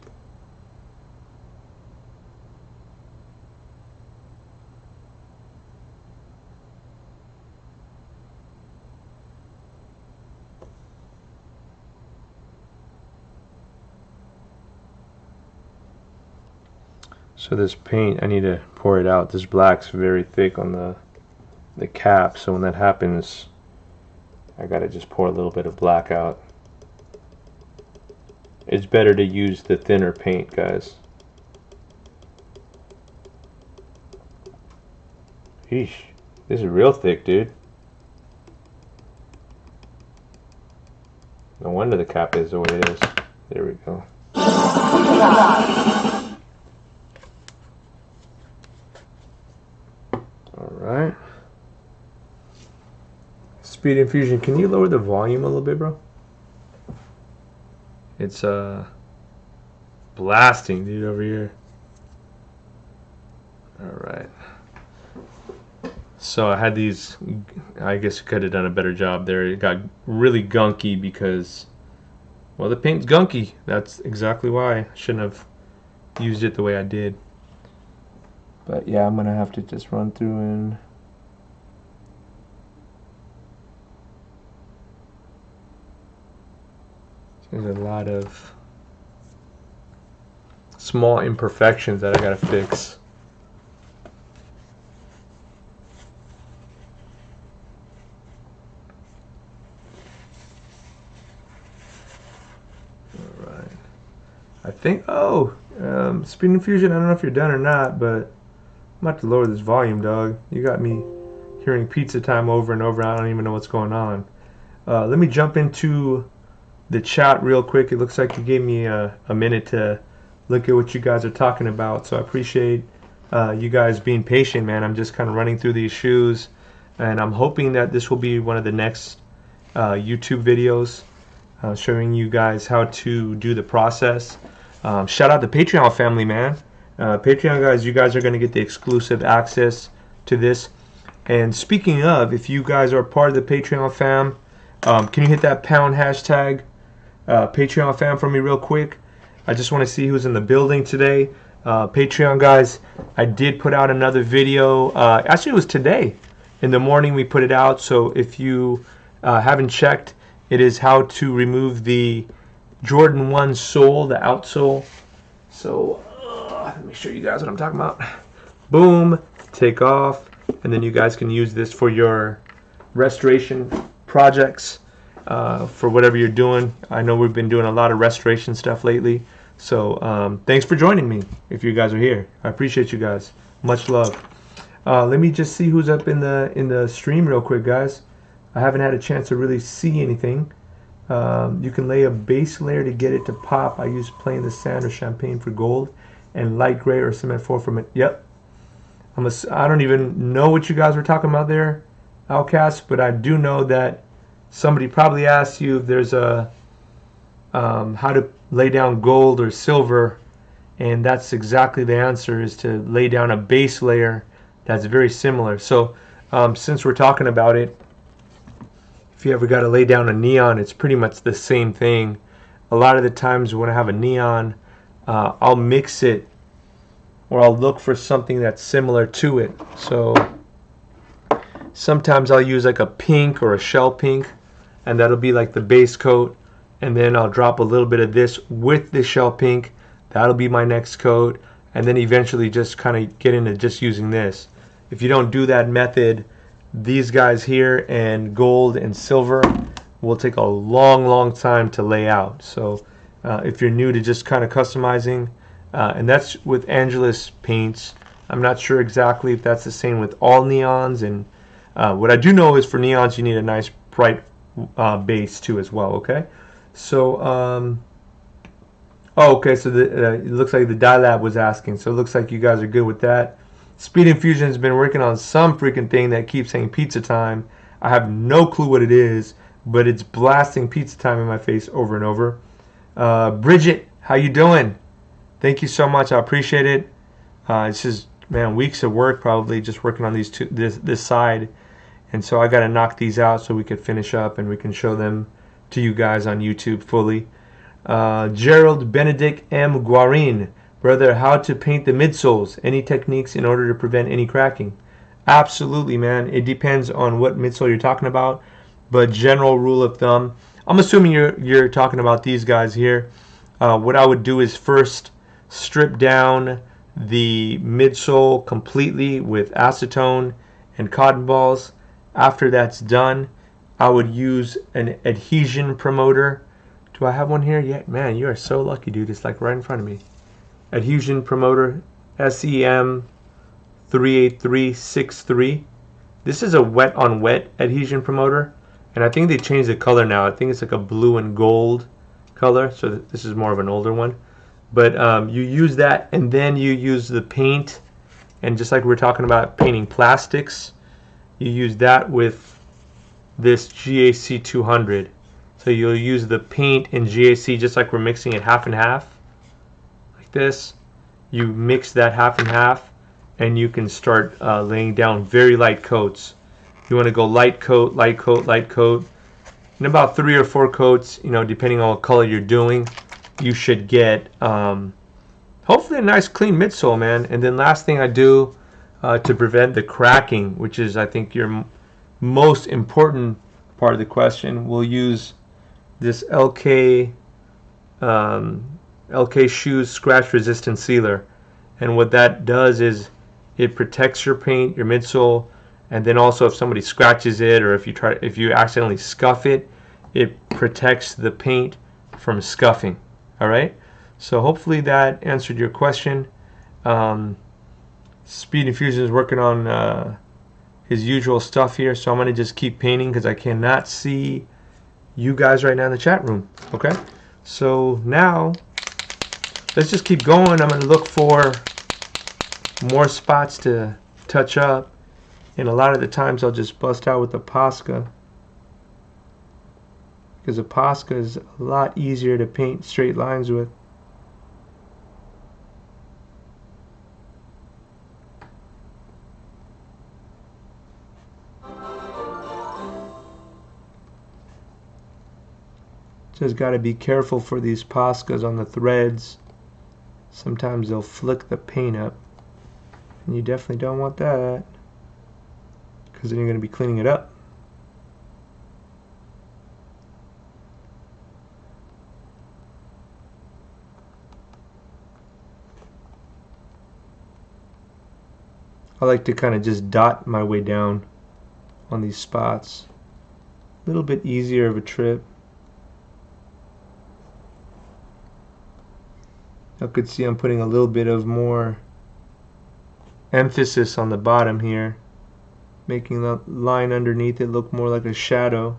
So this paint, I need to pour it out. This black's very thick on the cap, so when that happens, I gotta just pour a little bit of black out. It's better to use the thinner paint, guys. Eesh, this is real thick, dude. No wonder the cap is the way it is. There we go. Alright. Speed Infusion, can you lower the volume a little bit, bro? It's blasting, dude, over here. Alright. So I had these, I guess I could have done a better job there. It got really gunky because, well, the paint's gunky. That's exactly why I shouldn't have used it the way I did. But yeah, I'm gonna have to just run through and there's a lot of small imperfections that I gotta fix. Alright. I think, Speed Infusion, I don't know if you're done or not, but I'm about to lower this volume, dog. You got me hearing Pizza Time over and over. I don't even know what's going on. Let me jump into the chat real quick. It looks like you gave me a minute to look at what you guys are talking about, so I appreciate you guys being patient, man. I'm just kind of running through these shoes, and I'm hoping that this will be one of the next YouTube videos showing you guys how to do the process. Shout out the Patreon family, man. Patreon guys, you guys are going to get the exclusive access to this. And speaking of, if you guys are part of the Patreon fam, can you hit that pound hashtag Patreon fam for me real quick? I just want to see who's in the building today. Patreon guys, I did put out another video. Actually, it was today in the morning we put it out. So if you haven't checked, it is how to remove the Jordan 1 sole, the outsole. So let me show you guys what I'm talking about. Boom, take off, and then you guys can use this for your restoration projects, for whatever you're doing. I know we've been doing a lot of restoration stuff lately. So thanks for joining me if you guys are here. I appreciate you guys. Much love. Let me just see who's up in the stream real quick, guys. I haven't had a chance to really see anything. You can lay a base layer to get it to pop. I use plain the sand or champagne for gold and light gray or cement 4 for it. Yep. I don't even know what you guys were talking about there, Outcast, but I do know that somebody probably asked you if there's a how to lay down gold or silver, and that's exactly the answer, is to lay down a base layer that's very similar. So since we're talking about it, if you ever got to lay down a neon, it's pretty much the same thing. A lot of the times when I have a neon, I'll mix it, or I'll look for something that's similar to it. So sometimes I'll use like a pink or a shell pink, and that'll be like the base coat, and then I'll drop a little bit of this with the shell pink. That'll be my next coat, and then eventually just kind of get into just using this. If you don't do that method, these guys here and gold and silver will take a long time to lay out. So if you're new to just kind of customizing, and that's with Angelus paints, I'm not sure exactly if that's the same with all neons. And what I do know is for neons you need a nice bright base too as well. Okay, so okay, so it looks like the Dye Lab was asking, so it looks like you guys are good with that. Speed Infusion has been working on some freaking thing that keeps saying pizza time. I have no clue what it is, but it's blasting pizza time in my face over and over. Bridget, how you doing? Thank you so much. I appreciate it. It's just, man, weeks of work probably just working on these this side, and so I got to knock these out so we can finish up and we can show them to you guys on YouTube fully. Gerald Benedict M. Guarin. Brother, how to paint the midsoles? Any techniques in order to prevent any cracking? Absolutely, man. It depends on what midsole you're talking about, but general rule of thumb, I'm assuming you're talking about these guys here. What I would do is first strip down the midsole completely with acetone and cotton balls. After that's done, I would use an adhesion promoter. Do I have one here yet? Man, you are so lucky, dude. It's like right in front of me. Adhesion promoter, SEM 38363. This is a wet on wet adhesion promoter, and I think they changed the color now. I think it's like a blue and gold color, so this is more of an older one. But you use that, and then you use the paint, and just like we were talking about painting plastics, you use that with this GAC 200. So you'll use the paint and GAC just like we're mixing it half and half. This, you mix that half and half, and you can start laying down very light coats. You want to go light coat, light coat, light coat. In about 3 or 4 coats, you know, depending on what color you're doing, you should get hopefully a nice clean midsole, man. And then last thing I do to prevent the cracking, which is I think your most important part of the question, we'll use this LK Shoes scratch resistant sealer, and what that does is it protects your paint, your midsole, and then also if somebody scratches it or if you accidentally scuff it, it protects the paint from scuffing. All right, so hopefully that answered your question. Speed Infusion is working on his usual stuff here, so I'm going to just keep painting because I cannot see you guys right now in the chat room. Okay, so now let's just keep going. I'm going to look for more spots to touch up, and a lot of the times I'll just bust out with the Posca, because the Posca is a lot easier to paint straight lines with. Just got to be careful for these Poscas on the threads. Sometimes they'll flick the paint up, and you definitely don't want that, because then you're going to be cleaning it up. I like to kind of just dot my way down on these spots. A little bit easier of a trip. You could see I'm putting a little bit of more emphasis on the bottom here, making the line underneath it look more like a shadow.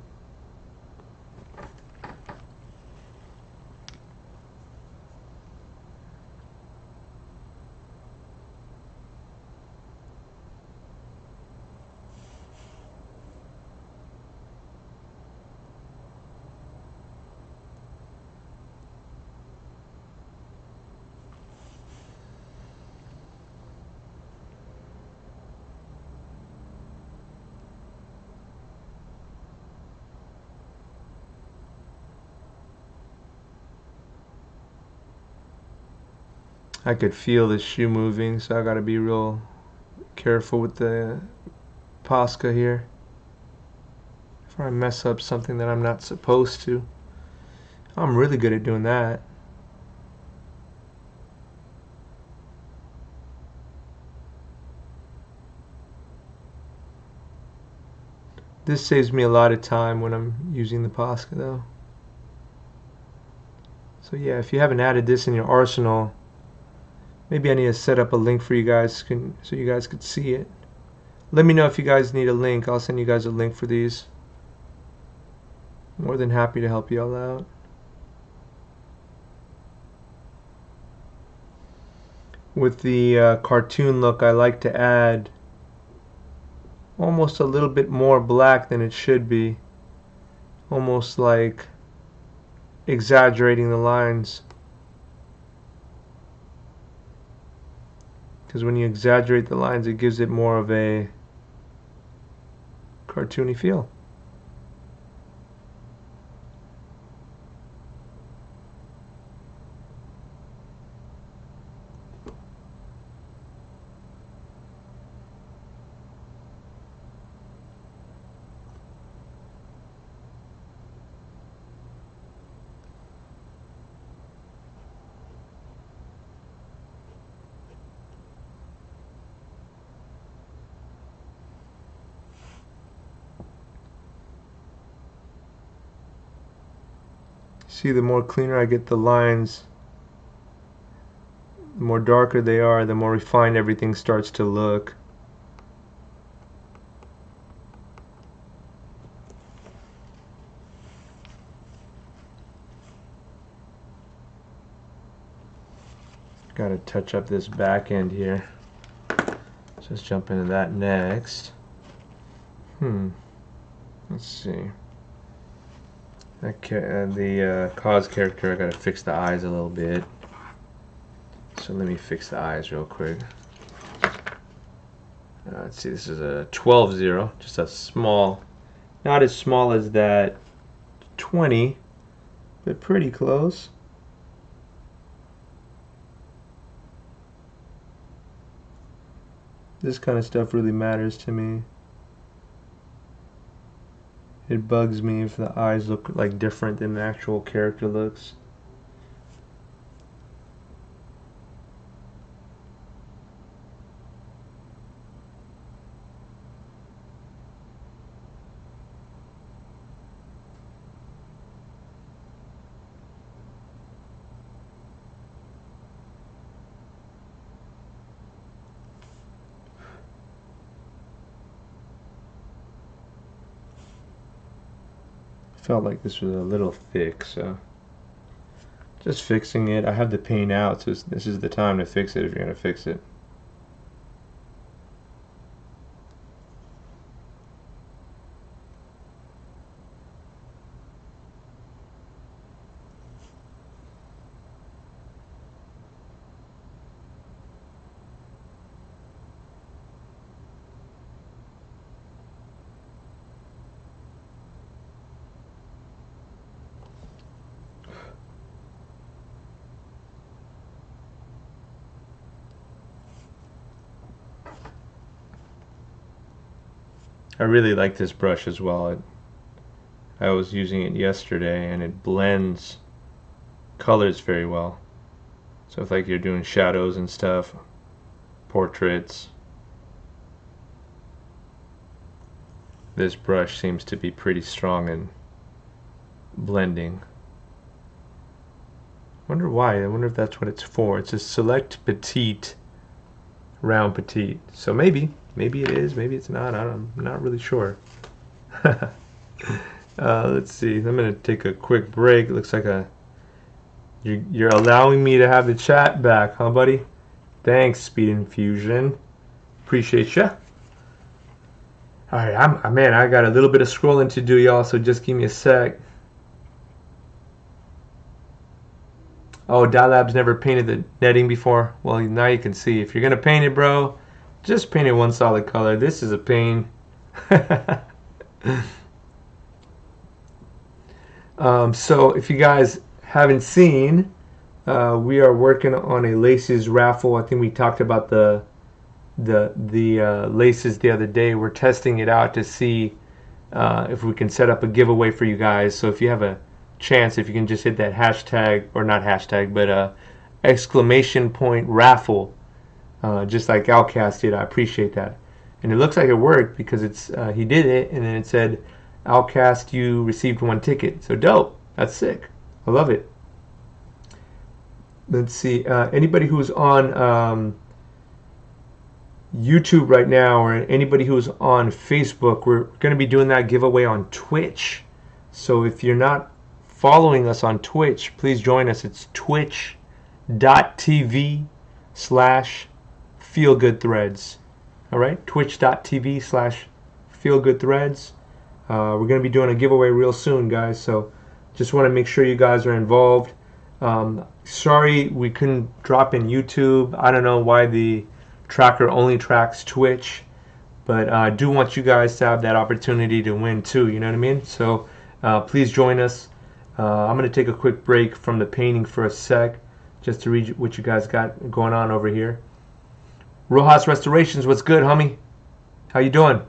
I could feel the shoe moving, so I gotta be real careful with the Posca here before I mess up something that I'm not supposed to. I'm really good at doing that. This saves me a lot of time when I'm using the Posca though. So yeah, if you haven't added this in your arsenal, maybe I need to set up a link for you guys so you guys could see it. Let me know if you guys need a link. I'll send you guys a link for these. More than happy to help you all out. With the cartoon look, I like to add almost a little bit more black than it should be. Almost like exaggerating the lines. Because when you exaggerate the lines, it gives it more of a cartoony feel. See, the more cleaner I get the lines, the more darker they are, the more refined everything starts to look. Got to touch up this back end here. Just jump into that next. Let's see. The cause character, I gotta fix the eyes a little bit. So let me fix the eyes real quick. Let's see, this is a 12-0, just a small, not as small as that 20, but pretty close. This kind of stuff really matters to me. It bugs me if the eyes look like different than the actual character looks. Felt like this was a little thick, so just fixing it. I have the paint out, so this is the time to fix it if you're going to fix it. I really like this brush as well. I was using it yesterday and it blends colors very well. So if like you're doing shadows and stuff, portraits, this brush seems to be pretty strong in blending. Wonder why. I wonder if that's what it's for. It's a select petite, round petite. So maybe it is, maybe it's not. I'm not really sure. Let's see. I'm gonna take a quick break. It looks like you're allowing me to have the chat back, huh, buddy? Thanks, Speed Infusion. Appreciate ya. All right, man, I got a little bit of scrolling to do, y'all. So just give me a sec. Oh, Dilab's never painted the netting before. Well, now you can see. If you're gonna paint it, bro, just paint it one solid color. This is a pain. So if you guys haven't seen, we are working on a laces raffle. I think we talked about the laces the other day. We're testing it out to see if we can set up a giveaway for you guys. So if you have a chance, if you can just hit that hashtag, or not hashtag, but exclamation point raffle, just like Outcast did. I appreciate that. And it looks like it worked because it's he did it, and then it said, Outcast, you received 1 ticket. So dope. That's sick. I love it. Let's see. Anybody who's on YouTube right now, or anybody who's on Facebook, we're going to be doing that giveaway on Twitch. So if you're not following us on Twitch, please join us. It's twitch.tv/feelgoodthreads. All right, twitch.tv/feelgoodthreads. We're going to be doing a giveaway real soon, guys. So just want to make sure you guys are involved. Sorry we couldn't drop in YouTube. I don't know why the tracker only tracks Twitch, but I do want you guys to have that opportunity to win too. You know what I mean? So please join us. I'm going to take a quick break from the painting for a sec, just to read what you guys got going on over here. Rojas Restorations, what's good, homie? How you doing?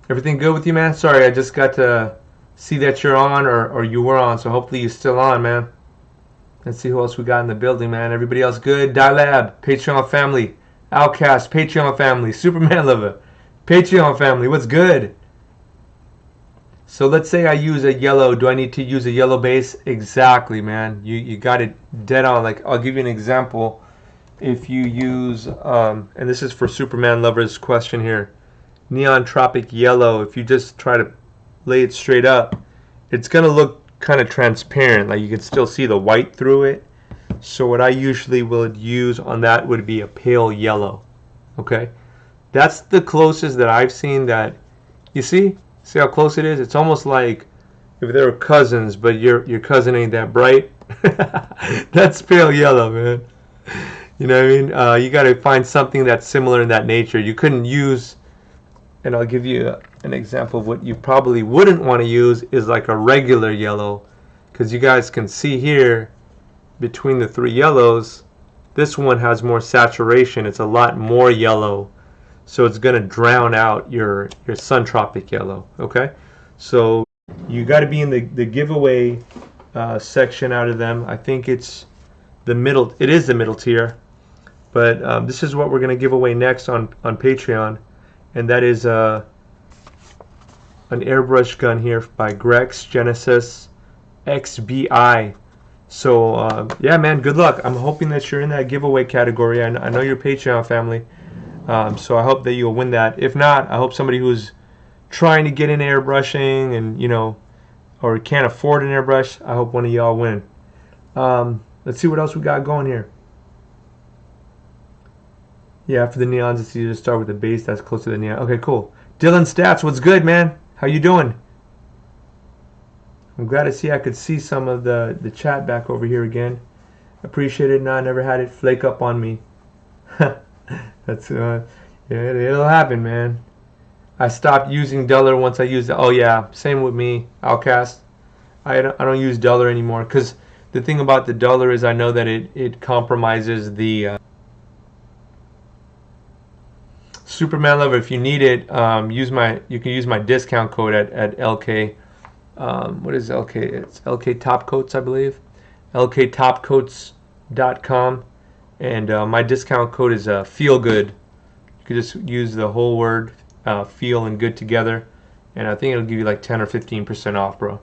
Everything good with you, man? Sorry, I just got to see that you're on, or you were on, so hopefully you're still on, man. Let's see who else we got in the building, man. Everybody else good? Dilab, Patreon family. Outcast, Patreon family. Superman lover, Patreon family. What's good? So let's say I use a yellow. Do I need to use a yellow base? Exactly, man. You got it dead on. Like, I'll give you an example. If you use, and this is for Superman lovers question here, Neon Tropic Yellow, if you just try to lay it straight up, it's going to look kind of transparent. Like, you can still see the white through it. So what I usually would use on that would be a pale yellow. Okay? That's the closest that I've seen that, you see? See how close it is? It's almost like if they were cousins, but your cousin ain't that bright. That's pale yellow, man. You know what I mean? You got to find something that's similar in that nature. You couldn't use, and I'll give you an example of what you probably wouldn't want to use is like a regular yellow, because you guys can see here between the 3 yellows, this one has more saturation. It's a lot more yellow. So it's going to drown out your Sun Tropic Yellow, okay? So you got to be in the giveaway section out of them. I think it's the middle. It is the middle tier. But this is what we're going to give away next on Patreon. And that is an airbrush gun here by Grex Genesis XBI. So, yeah, man, good luck. I'm hoping that you're in that giveaway category. I know you're Patreon family. So I hope that you'll win that. If not, I hope somebody who's trying to get in airbrushing and, you know, or can't afford an airbrush, I hope one of y'all win. Let's see what else we got going here. Yeah, for the neons, it's easier to start with the base that's close to the neon. Okay, cool. Dylan Stats, what's good, man? How you doing? I'm glad to see I could see some of the chat back over here again. Appreciate it. No, I never had it flake up on me. That's yeah, it'll happen, man. I stopped using duller once I used it. Oh yeah, same with me, Outcast. I don't use duller anymore, because the thing about the duller is I know that it compromises the Superman Lover, if you need it, you can use my discount code at LK. What is LK? It's LK Top Coats, I believe. LKTopcoats.com, and my discount code is feel good. You could just use the whole word feel and good together, and I think it'll give you like 10 or 15% off, bro.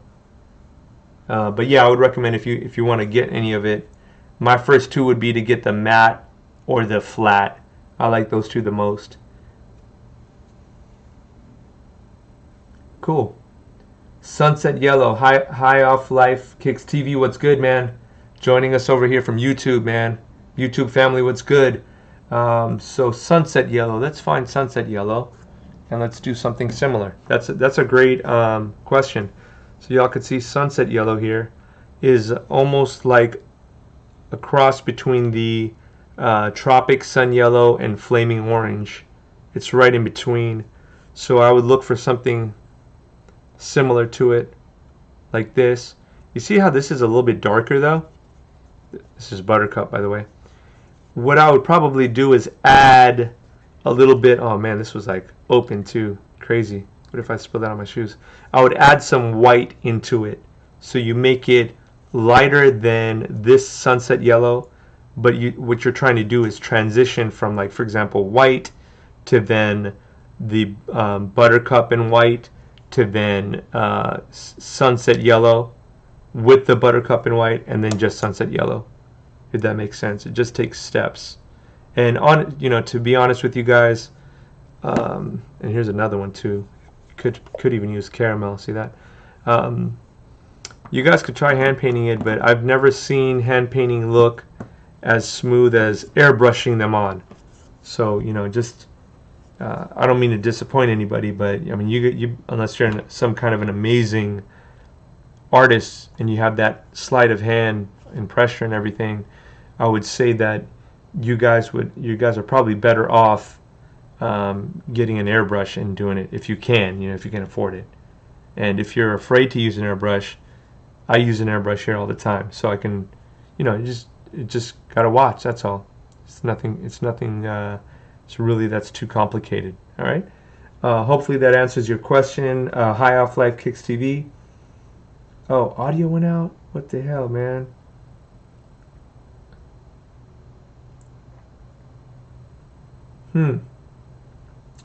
But yeah, I would recommend if you want to get any of it. My first two would be to get the matte or the flat. I like those two the most. Cool. Sunset Yellow, High Off Life Kicks TV. What's good, man? Joining us over here from YouTube, man. YouTube family, what's good? So Sunset Yellow. Let's find Sunset Yellow, and let's do something similar. That's a great question. So y'all could see Sunset Yellow here is almost like a cross between the Tropic Sun Yellow and Flaming Orange. It's right in between. So I would look for something similar to it, like this. You see how this is a little bit darker though? This is Buttercup, by the way. What I would probably do is add a little bit. Oh man, this was like open too. Crazy. What if I spill that on my shoes? I would add some white into it. So you make it lighter than this Sunset Yellow, but what you're trying to do is transition from, like, for example, white to then the Buttercup and white to then Sunset Yellow with the Buttercup and white, and then just Sunset Yellow, if that makes sense. It just takes steps. And to be honest with you guys, and here's another one too. Could even use caramel. See that? You guys could try hand painting it, but I've never seen hand painting look as smooth as airbrushing them on. So just I don't mean to disappoint anybody, but I mean you unless you're some kind of an amazing artist and you have that sleight of hand and pressure and everything, I would say that you guys are probably better off getting an airbrush and doing it if you can, if you can afford it. And if you're afraid to use an airbrush, I use an airbrush here all the time, so I can, you just gotta watch. That's all. It's nothing. It's nothing. It's really that's too complicated. All right. Hopefully that answers your question. High Off Life Kicks TV. Oh, audio went out. What the hell, man?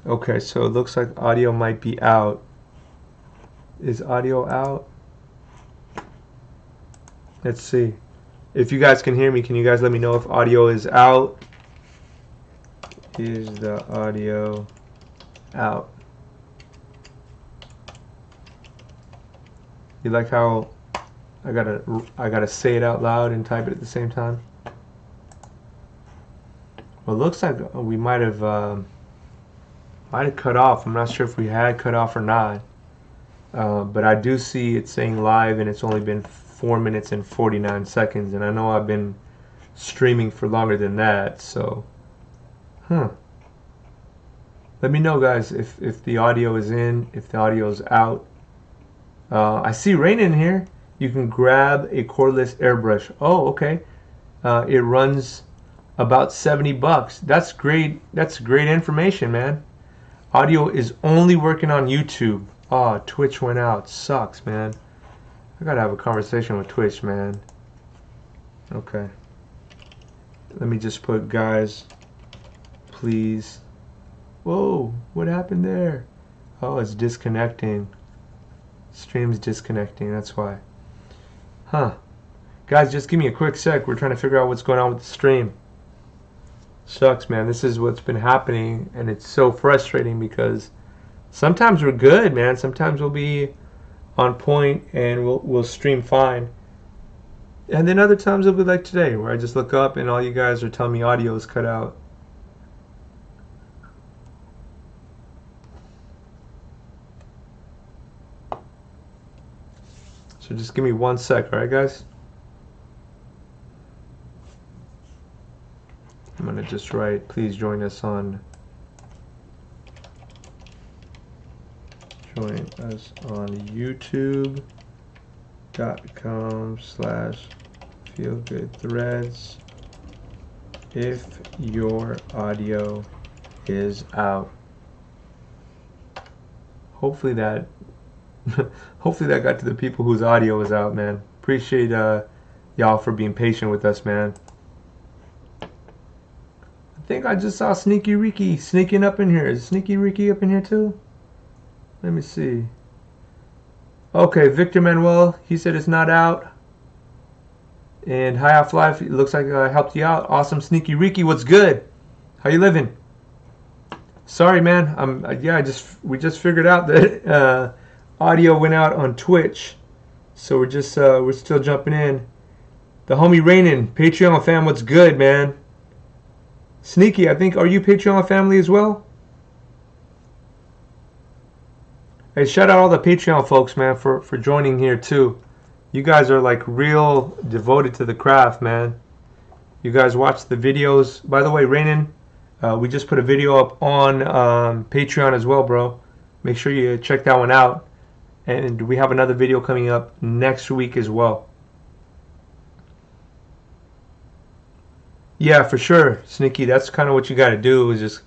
Okay, so it looks like audio might be out. Is audio out? Let's see. If you guys can hear me, can you guys let me know if audio is out? Is the audio out? You like how I gotta say it out loud and type it at the same time? Well, it looks like we might have cut off. I'm not sure if we had cut off or not. But I do see it saying live, and it's only been 4 minutes and 49 seconds, and I know I've been streaming for longer than that, so let me know, guys, if the audio is in, if the audio is out. I see Rain in here. You can grab a cordless airbrush. Oh, okay. It runs about $70. That's great. That's great information, man. Audio is only working on YouTube. Oh, Twitch went out. Sucks, man. I gotta have a conversation with Twitch, man. Okay. Let me just put, guys, please. Whoa, what happened there? Oh, it's disconnecting. Stream's disconnecting, that's why. Huh. Guys, just give me a quick sec. We're trying to figure out what's going on with the stream. Sucks, man. This is what's been happening, and it's so frustrating because sometimes we're good, man. Sometimes we'll be on point and we'll stream fine. And then other times it'll be like today, where I just look up and all you guys are telling me audio is cut out. So just give me 1 sec, alright, guys? I'm gonna just write, please join us on youtube.com/feelgoodthreads if your audio is out. Hopefully that hopefully that got to the people whose audio was out, man. Appreciate y'all for being patient with us, man. I think I just saw Sneaky Ricky sneaking up in here. Is Sneaky Ricky up in here too? Let me see. Okay, Victor Manuel, he said it's not out. And High Off Life, it looks like I helped you out. Awesome, Sneaky Ricky, what's good? How you living? Sorry, man. Yeah, we just figured out that audio went out on Twitch, so we're still jumping in. The homie Rainin, Patreon fam, what's good, man? Sneaky, I think, are you Patreon family as well? Hey, shout out all the Patreon folks, man, for joining here too. You guys are like real devoted to the craft, man. You guys watch the videos. By the way, Rainin, we just put a video up on Patreon as well, bro. Make sure you check that one out. And we have another video coming up next week as well. Yeah, for sure, Sneaky. That's kind of what you got to do is just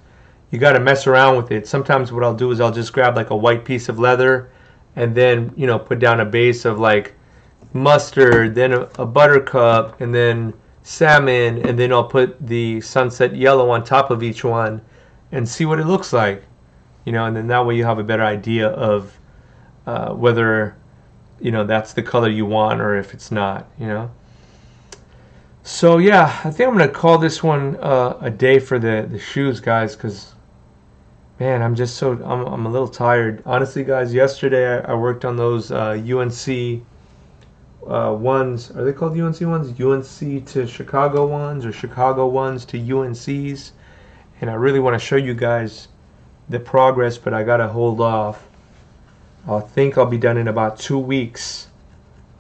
you got to mess around with it. Sometimes what I'll do is I'll just grab like a white piece of leather and then, put down a base of like mustard, then a buttercup, and then salmon, and then I'll put the sunset yellow on top of each one and see what it looks like. And then that way you have a better idea of whether, that's the color you want or if it's not. So yeah, I think I'm gonna call this one a day for the shoes, guys, because man, I'm a little tired. Honestly, guys, yesterday I worked on those UNC ones. Are they called UNC ones? UNC to Chicago ones or Chicago ones to UNCs. And I really want to show you guys the progress, but I gotta hold off. I think I'll be done in about 2 weeks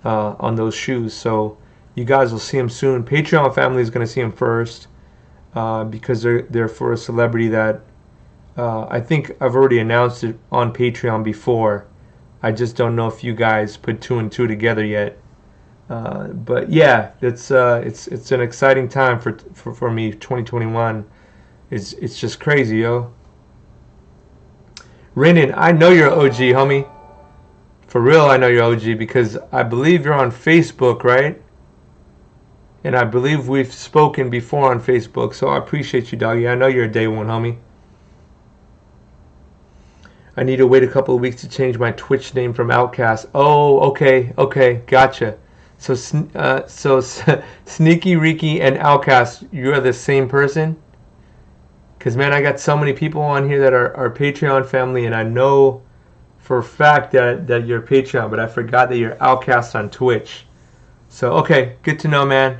on those shoes. So you guys will see them soon. Patreon family is going to see them first because they're for a celebrity that I think I've already announced it on Patreon before. I just don't know if you guys put 2 and 2 together yet. But yeah, it's an exciting time for me. 2021 it's just crazy, yo. Renan, I know you're an OG, homie. For real, I know you're OG because I believe you're on Facebook, right? And I believe we've spoken before on Facebook, so I appreciate you, doggy. I know you're a day one, homie. I need to wait a couple of weeks to change my Twitch name from Outcast. Oh, okay, gotcha. So Sneaky Ricky and Outcast, you're the same person? Because, man, I got so many people on here that are Patreon family, and I know for a fact that you're Patreon, but I forgot that you're Outcast on Twitch. So, okay, good to know, man.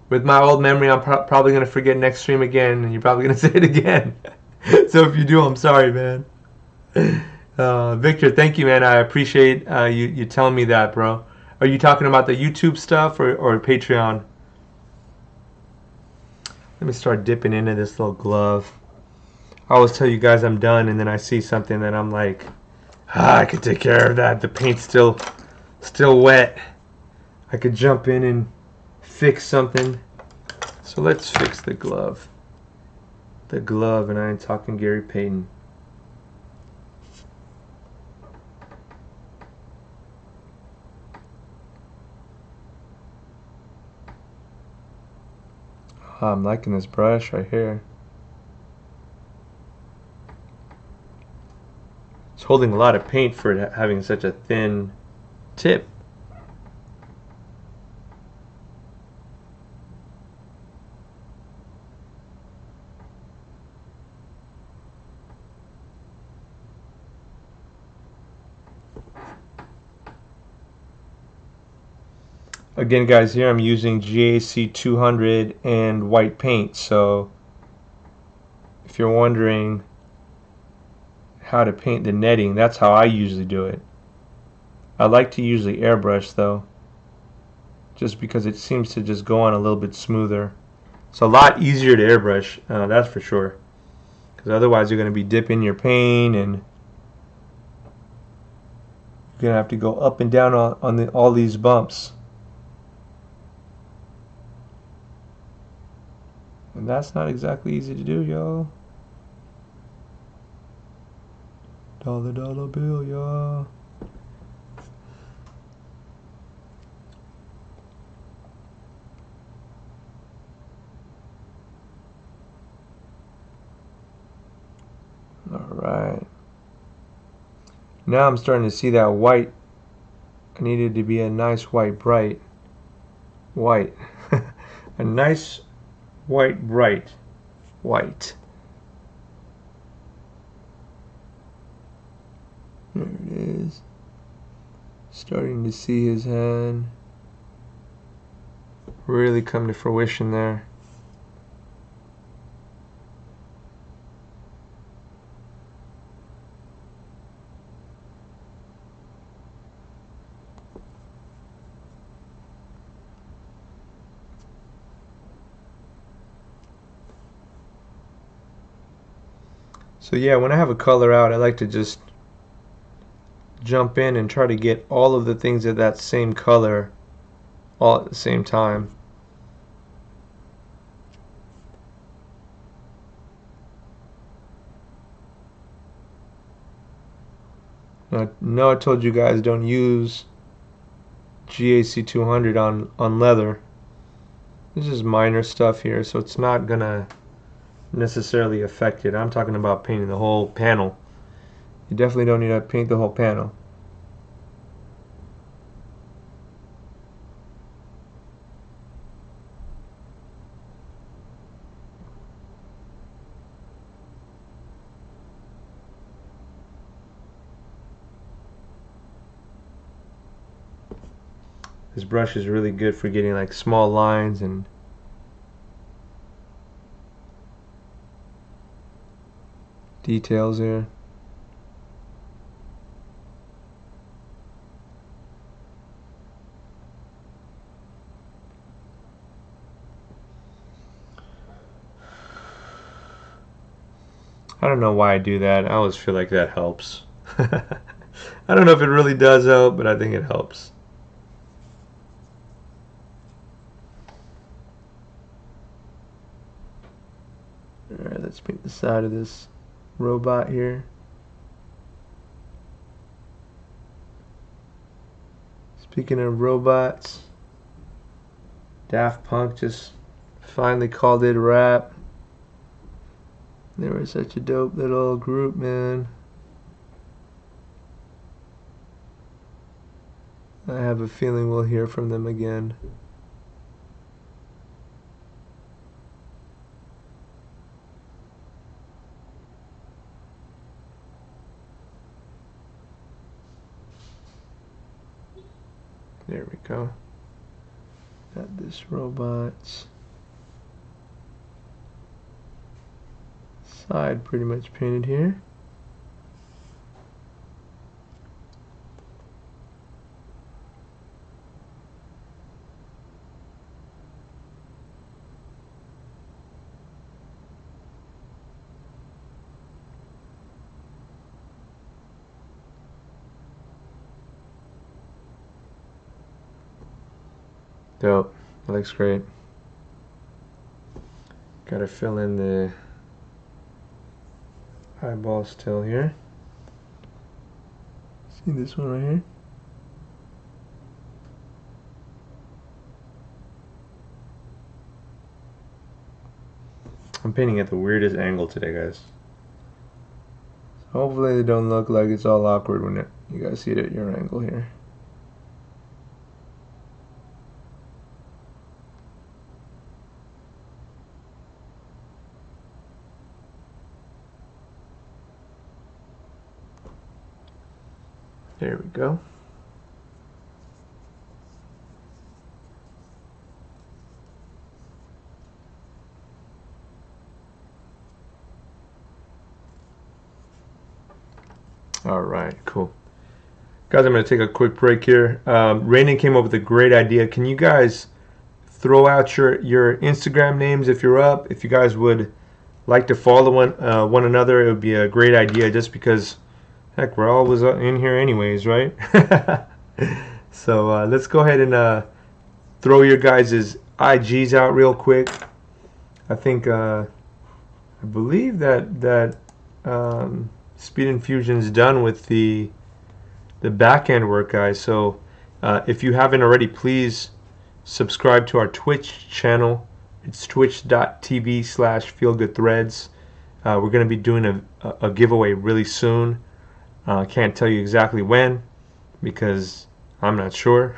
With my old memory, I'm probably going to forget next stream again, and you're probably going to say it again. So if you do, I'm sorry, man. Victor, thank you, man. I appreciate you telling me that, bro. Are you talking about the YouTube stuff or Patreon? Let me start dipping into this little glove. I always tell you guys I'm done, and then I see something that I'm like, I could take care of that. The paint's still wet. I could jump in and fix something. So let's fix the glove. The glove, and I ain't talking Gary Payton. Oh, I'm liking this brush right here. It's holding a lot of paint for it having such a thin tip. Again, guys, here I'm using GAC 200 and white paint. So if you're wondering how to paint the netting, that's how I usually do it. I like to usually airbrush though, just because it seems to just go on a little bit smoother. It's a lot easier to airbrush, that's for sure. Because otherwise you're going to be dipping your paint and you're going to have to go up and down on all these bumps. And that's not exactly easy to do, yo. Dollar, dollar bill, y'all. Alright. Now I'm starting to see that white. I needed to be a nice white bright. White. A nice white bright. White. There it is. Starting to see his hand really come to fruition there. So yeah, when I have a color out, I like to just jump in and try to get all of the things of that same color all at the same time. I know I told you guys don't use GAC 200 on leather. This is minor stuff here, so it's not gonna necessarily affect it. I'm talking about painting the whole panel. You definitely don't need to paint the whole panel. This brush is really good for getting like small lines and details here. I don't know why I do that. I always feel like that helps. I don't know if it really does help, but I think it helps. Alright, let's paint the side of this robot here. Speaking of robots, Daft Punk just finally called it a wrap. They were such a dope little group, man. I have a feeling we'll hear from them again. There we go. Got this robot's side pretty much painted here. Dope. That looks great. Gotta fill in the eyeball still here. See this one right here? I'm painting at the weirdest angle today, guys. So hopefully they don't look like it's all awkward when you guys see it at your angle here. There we go. All right, cool. Guys, I'm going to take a quick break here. Rainen came up with a great idea. Can you guys throw out your Instagram names if you're up? If you guys would like to follow one another, it would be a great idea just because heck, we're always in here anyways, right? So let's go ahead and throw your guys' IGs out real quick. I think I believe that Speed Infusion is done with the back end work, guys. So if you haven't already, please subscribe to our Twitch channel. It's twitch.tv/feelgoodthreads. We're going to be doing a giveaway really soon. I can't tell you exactly when because I'm not sure.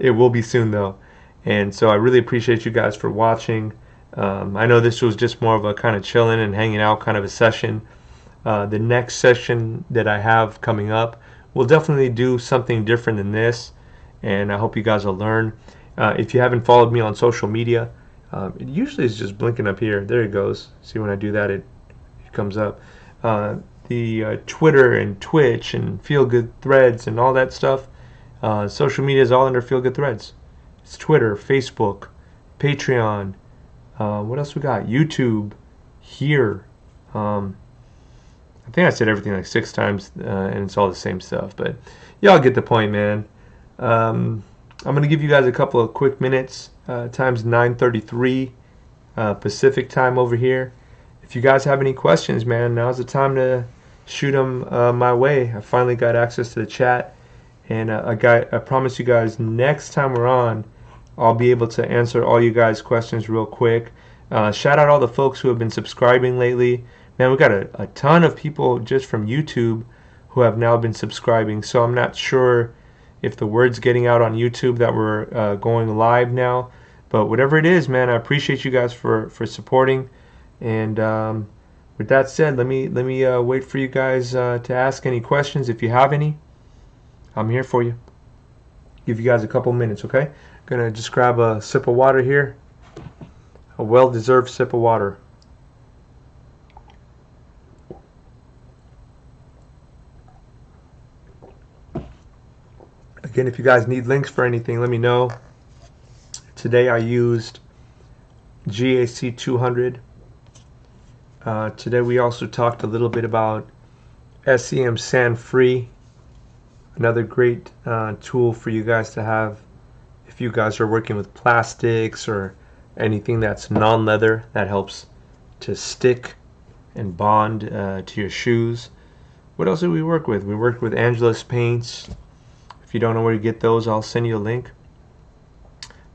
It will be soon though. And so I really appreciate you guys for watching. I know this was just more of a kind of chilling and hanging out kind of a session. The next session that I have coming up, we'll definitely do something different than this, and I hope you guys will learn. If you haven't followed me on social media, it usually is just blinking up here. There it goes. See, when I do that, it comes up. The Twitter and Twitch and Feel Good Threads and all that stuff. Social media is all under Feel Good Threads. It's Twitter, Facebook, Patreon. What else we got? YouTube, here. I think I said everything like 6 times, and it's all the same stuff. But y'all get the point, man. I'm gonna give you guys a couple of quick minutes. Time's 9:33 Pacific time over here. If you guys have any questions, man, now's the time to shoot them my way. I finally got access to the chat, and I promise you guys next time we're on, I'll be able to answer all you guys' questions real quick. Shout out all the folks who have been subscribing lately. Man, we got a ton of people just from YouTube who have now been subscribing. So I'm not sure if the word's getting out on YouTube that we're going live now. But whatever it is, man, I appreciate you guys for supporting. And with that said, let me wait for you guys to ask any questions if you have any. I'm here for you. Give you guys a couple minutes, okay? Gonna just grab a sip of water here. A well-deserved sip of water. Again, if you guys need links for anything, let me know. Today I used GAC 200. Today we also talked a little bit about SEM Sand Free. Another great tool for you guys to have if you guys are working with plastics or anything that's non-leather that helps to stick and bond to your shoes. What else did we work with? We worked with Angela's paints. If you don't know where to get those, I'll send you a link.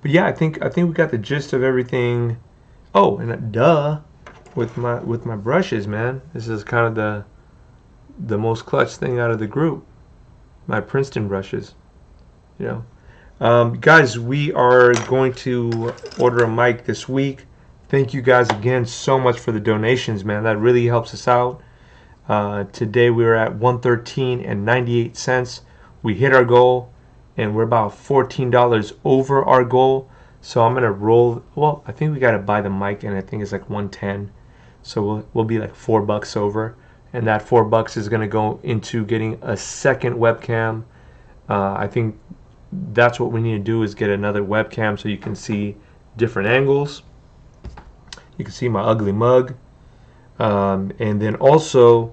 But yeah, I think we got the gist of everything. Oh, and duh, with my brushes, man. This is kind of the most clutch thing out of the group. My Princeton brushes, you know. Guys, we are going to order a mic this week. Thank you guys again so much for the donations, man. That really helps us out. Today we were at $113.98. We hit our goal, and we're about $14 over our goal. So I'm gonna roll. Well, I think we gotta buy the mic, and I think it's like $110. So we'll be like $4 over, and that $4 is gonna go into getting a second webcam. I think that's what we need to do, is get another webcam so you can see different angles. You can see my ugly mug, and then also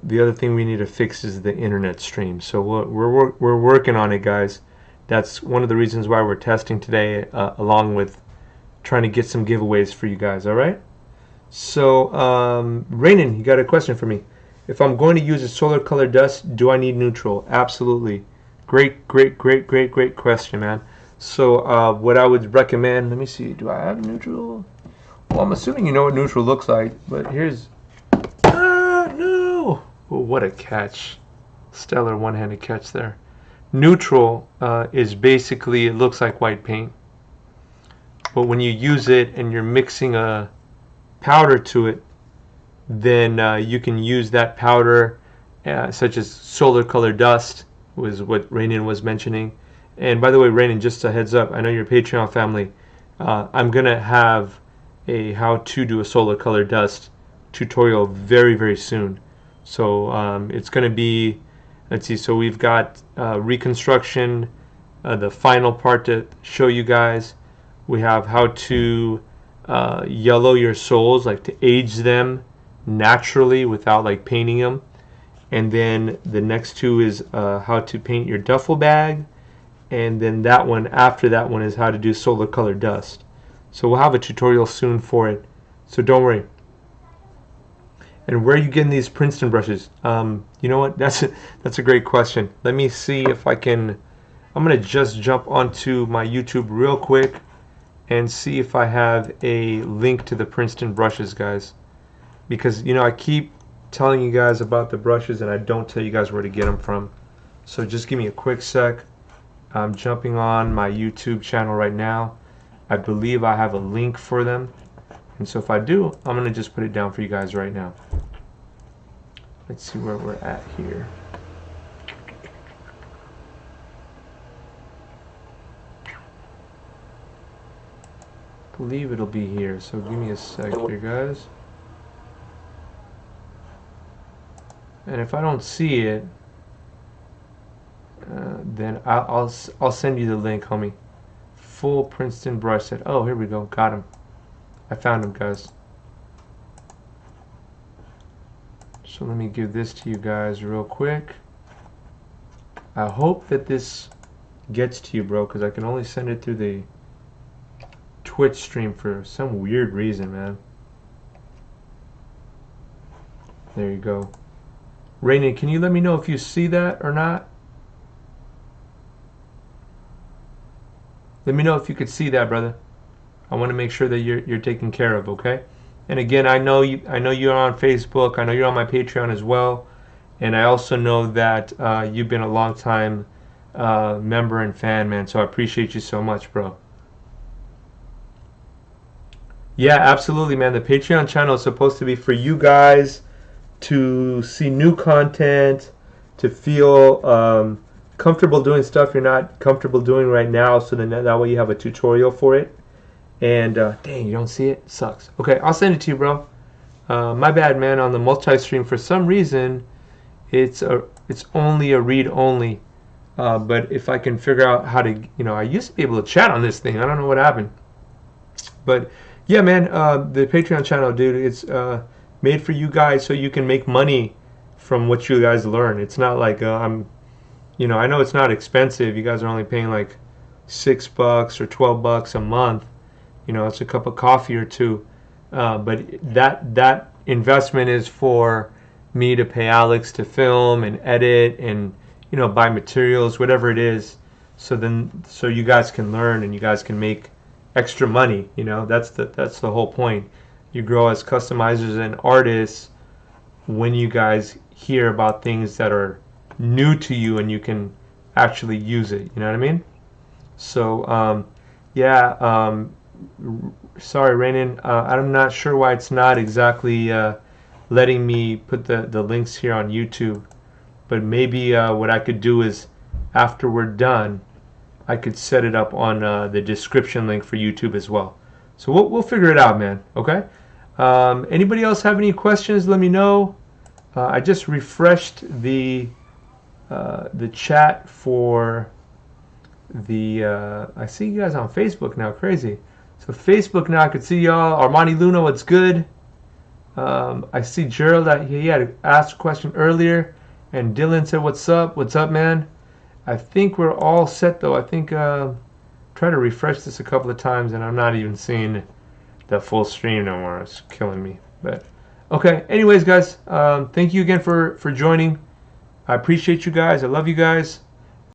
the other thing we need to fix is the internet stream. So we're working on it, guys. That's one of the reasons why we're testing today, along with trying to get some giveaways for you guys. All right. So Raynon, you got a question for me? If I'm going to use a solar color dust, do I need neutral? Absolutely. Great question, man. So what I would recommend, let me see, do I have neutral? Well, I'm assuming you know what neutral looks like, but here's, no! Oh, what a catch. Stellar one-handed catch there. Neutral is basically, it looks like white paint. But when you use it and you're mixing a powder to it, then you can use that powder, such as solar color dust, was what Raynon was mentioning. And by the way, Raynon, just a heads up, I know you're a Patreon family. I'm gonna have a how to do a solar color dust tutorial very soon. So it's gonna be, let's see, so we've got reconstruction, the final part to show you guys. We have how to yellow your soles, like to age them naturally without like painting them. And then the next two is how to paint your duffel bag. And then that one, after that one, is how to do solar color dust. So we'll have a tutorial soon for it. So don't worry. And where are you getting these Princeton brushes? You know what? That's a great question. Let me see if I can. I'm gonna just jump onto my YouTube real quick and see if I have a link to the Princeton brushes, guys. Because I keep telling you guys about the brushes and I don't tell you guys where to get them from. So just give me a quick sec. I'm jumping on my YouTube channel right now. I believe I have a link for them. And so if I do, I'm going to just put it down for you guys right now. Let's see where we're at here. I believe it'll be here. So give me a sec here, guys. And if I don't see it, then I'll send you the link, homie. Full Princeton brush set. Oh, here we go. Got him. I found him, guys. So let me give this to you guys real quick. I hope that this gets to you, bro, because I can only send it through the Twitch stream for some weird reason, man. There you go. Rainy, can you let me know if you see that or not? Let me know if you could see that, brother. I want to make sure that you're taken care of, okay? And again, I know you're on Facebook. I know you're on my Patreon as well, and I also know that you've been a long time member and fan, man. So I appreciate you so much, bro. Yeah, absolutely, man. The Patreon channel is supposed to be for you guys to see new content, to feel comfortable doing stuff you're not comfortable doing right now, so then that way you have a tutorial for it. And dang, you don't see it? Sucks. Okay, I'll send it to you, bro. My bad, man. On the multi-stream, for some reason, it's only a read-only. But if I can figure out how to, I used to be able to chat on this thing. I don't know what happened. But yeah, man, the Patreon channel, dude, it's made for you guys so you can make money from what you guys learn. It's not like I know it's not expensive. You guys are only paying like $6 or $12 a month. It's a cup of coffee or two. But that investment is for me to pay Alex to film and edit and buy materials, whatever it is. So you guys can learn and you guys can make extra money. That's the whole point. You grow as customizers and artists when you guys hear about things that are new to you and you can actually use it. You know what I mean? So yeah. Sorry, Rainin. I'm not sure why it's not exactly letting me put the links here on YouTube. But maybe what I could do is, after we're done, I could set it up on the description link for YouTube as well. So we'll figure it out, man. Okay? Anybody else have any questions? Let me know. I just refreshed the chat for the... I see you guys on Facebook now. Crazy. So Facebook now, I could see y'all. Armani Luna, what's good? I see Gerald, he had asked a question earlier. And Dylan said, what's up? What's up, man? I think we're all set, though. I think try to refresh this a couple of times, and I'm not even seeing the full stream no more. It's killing me. But okay. Anyways, guys, thank you again for joining. I appreciate you guys. I love you guys.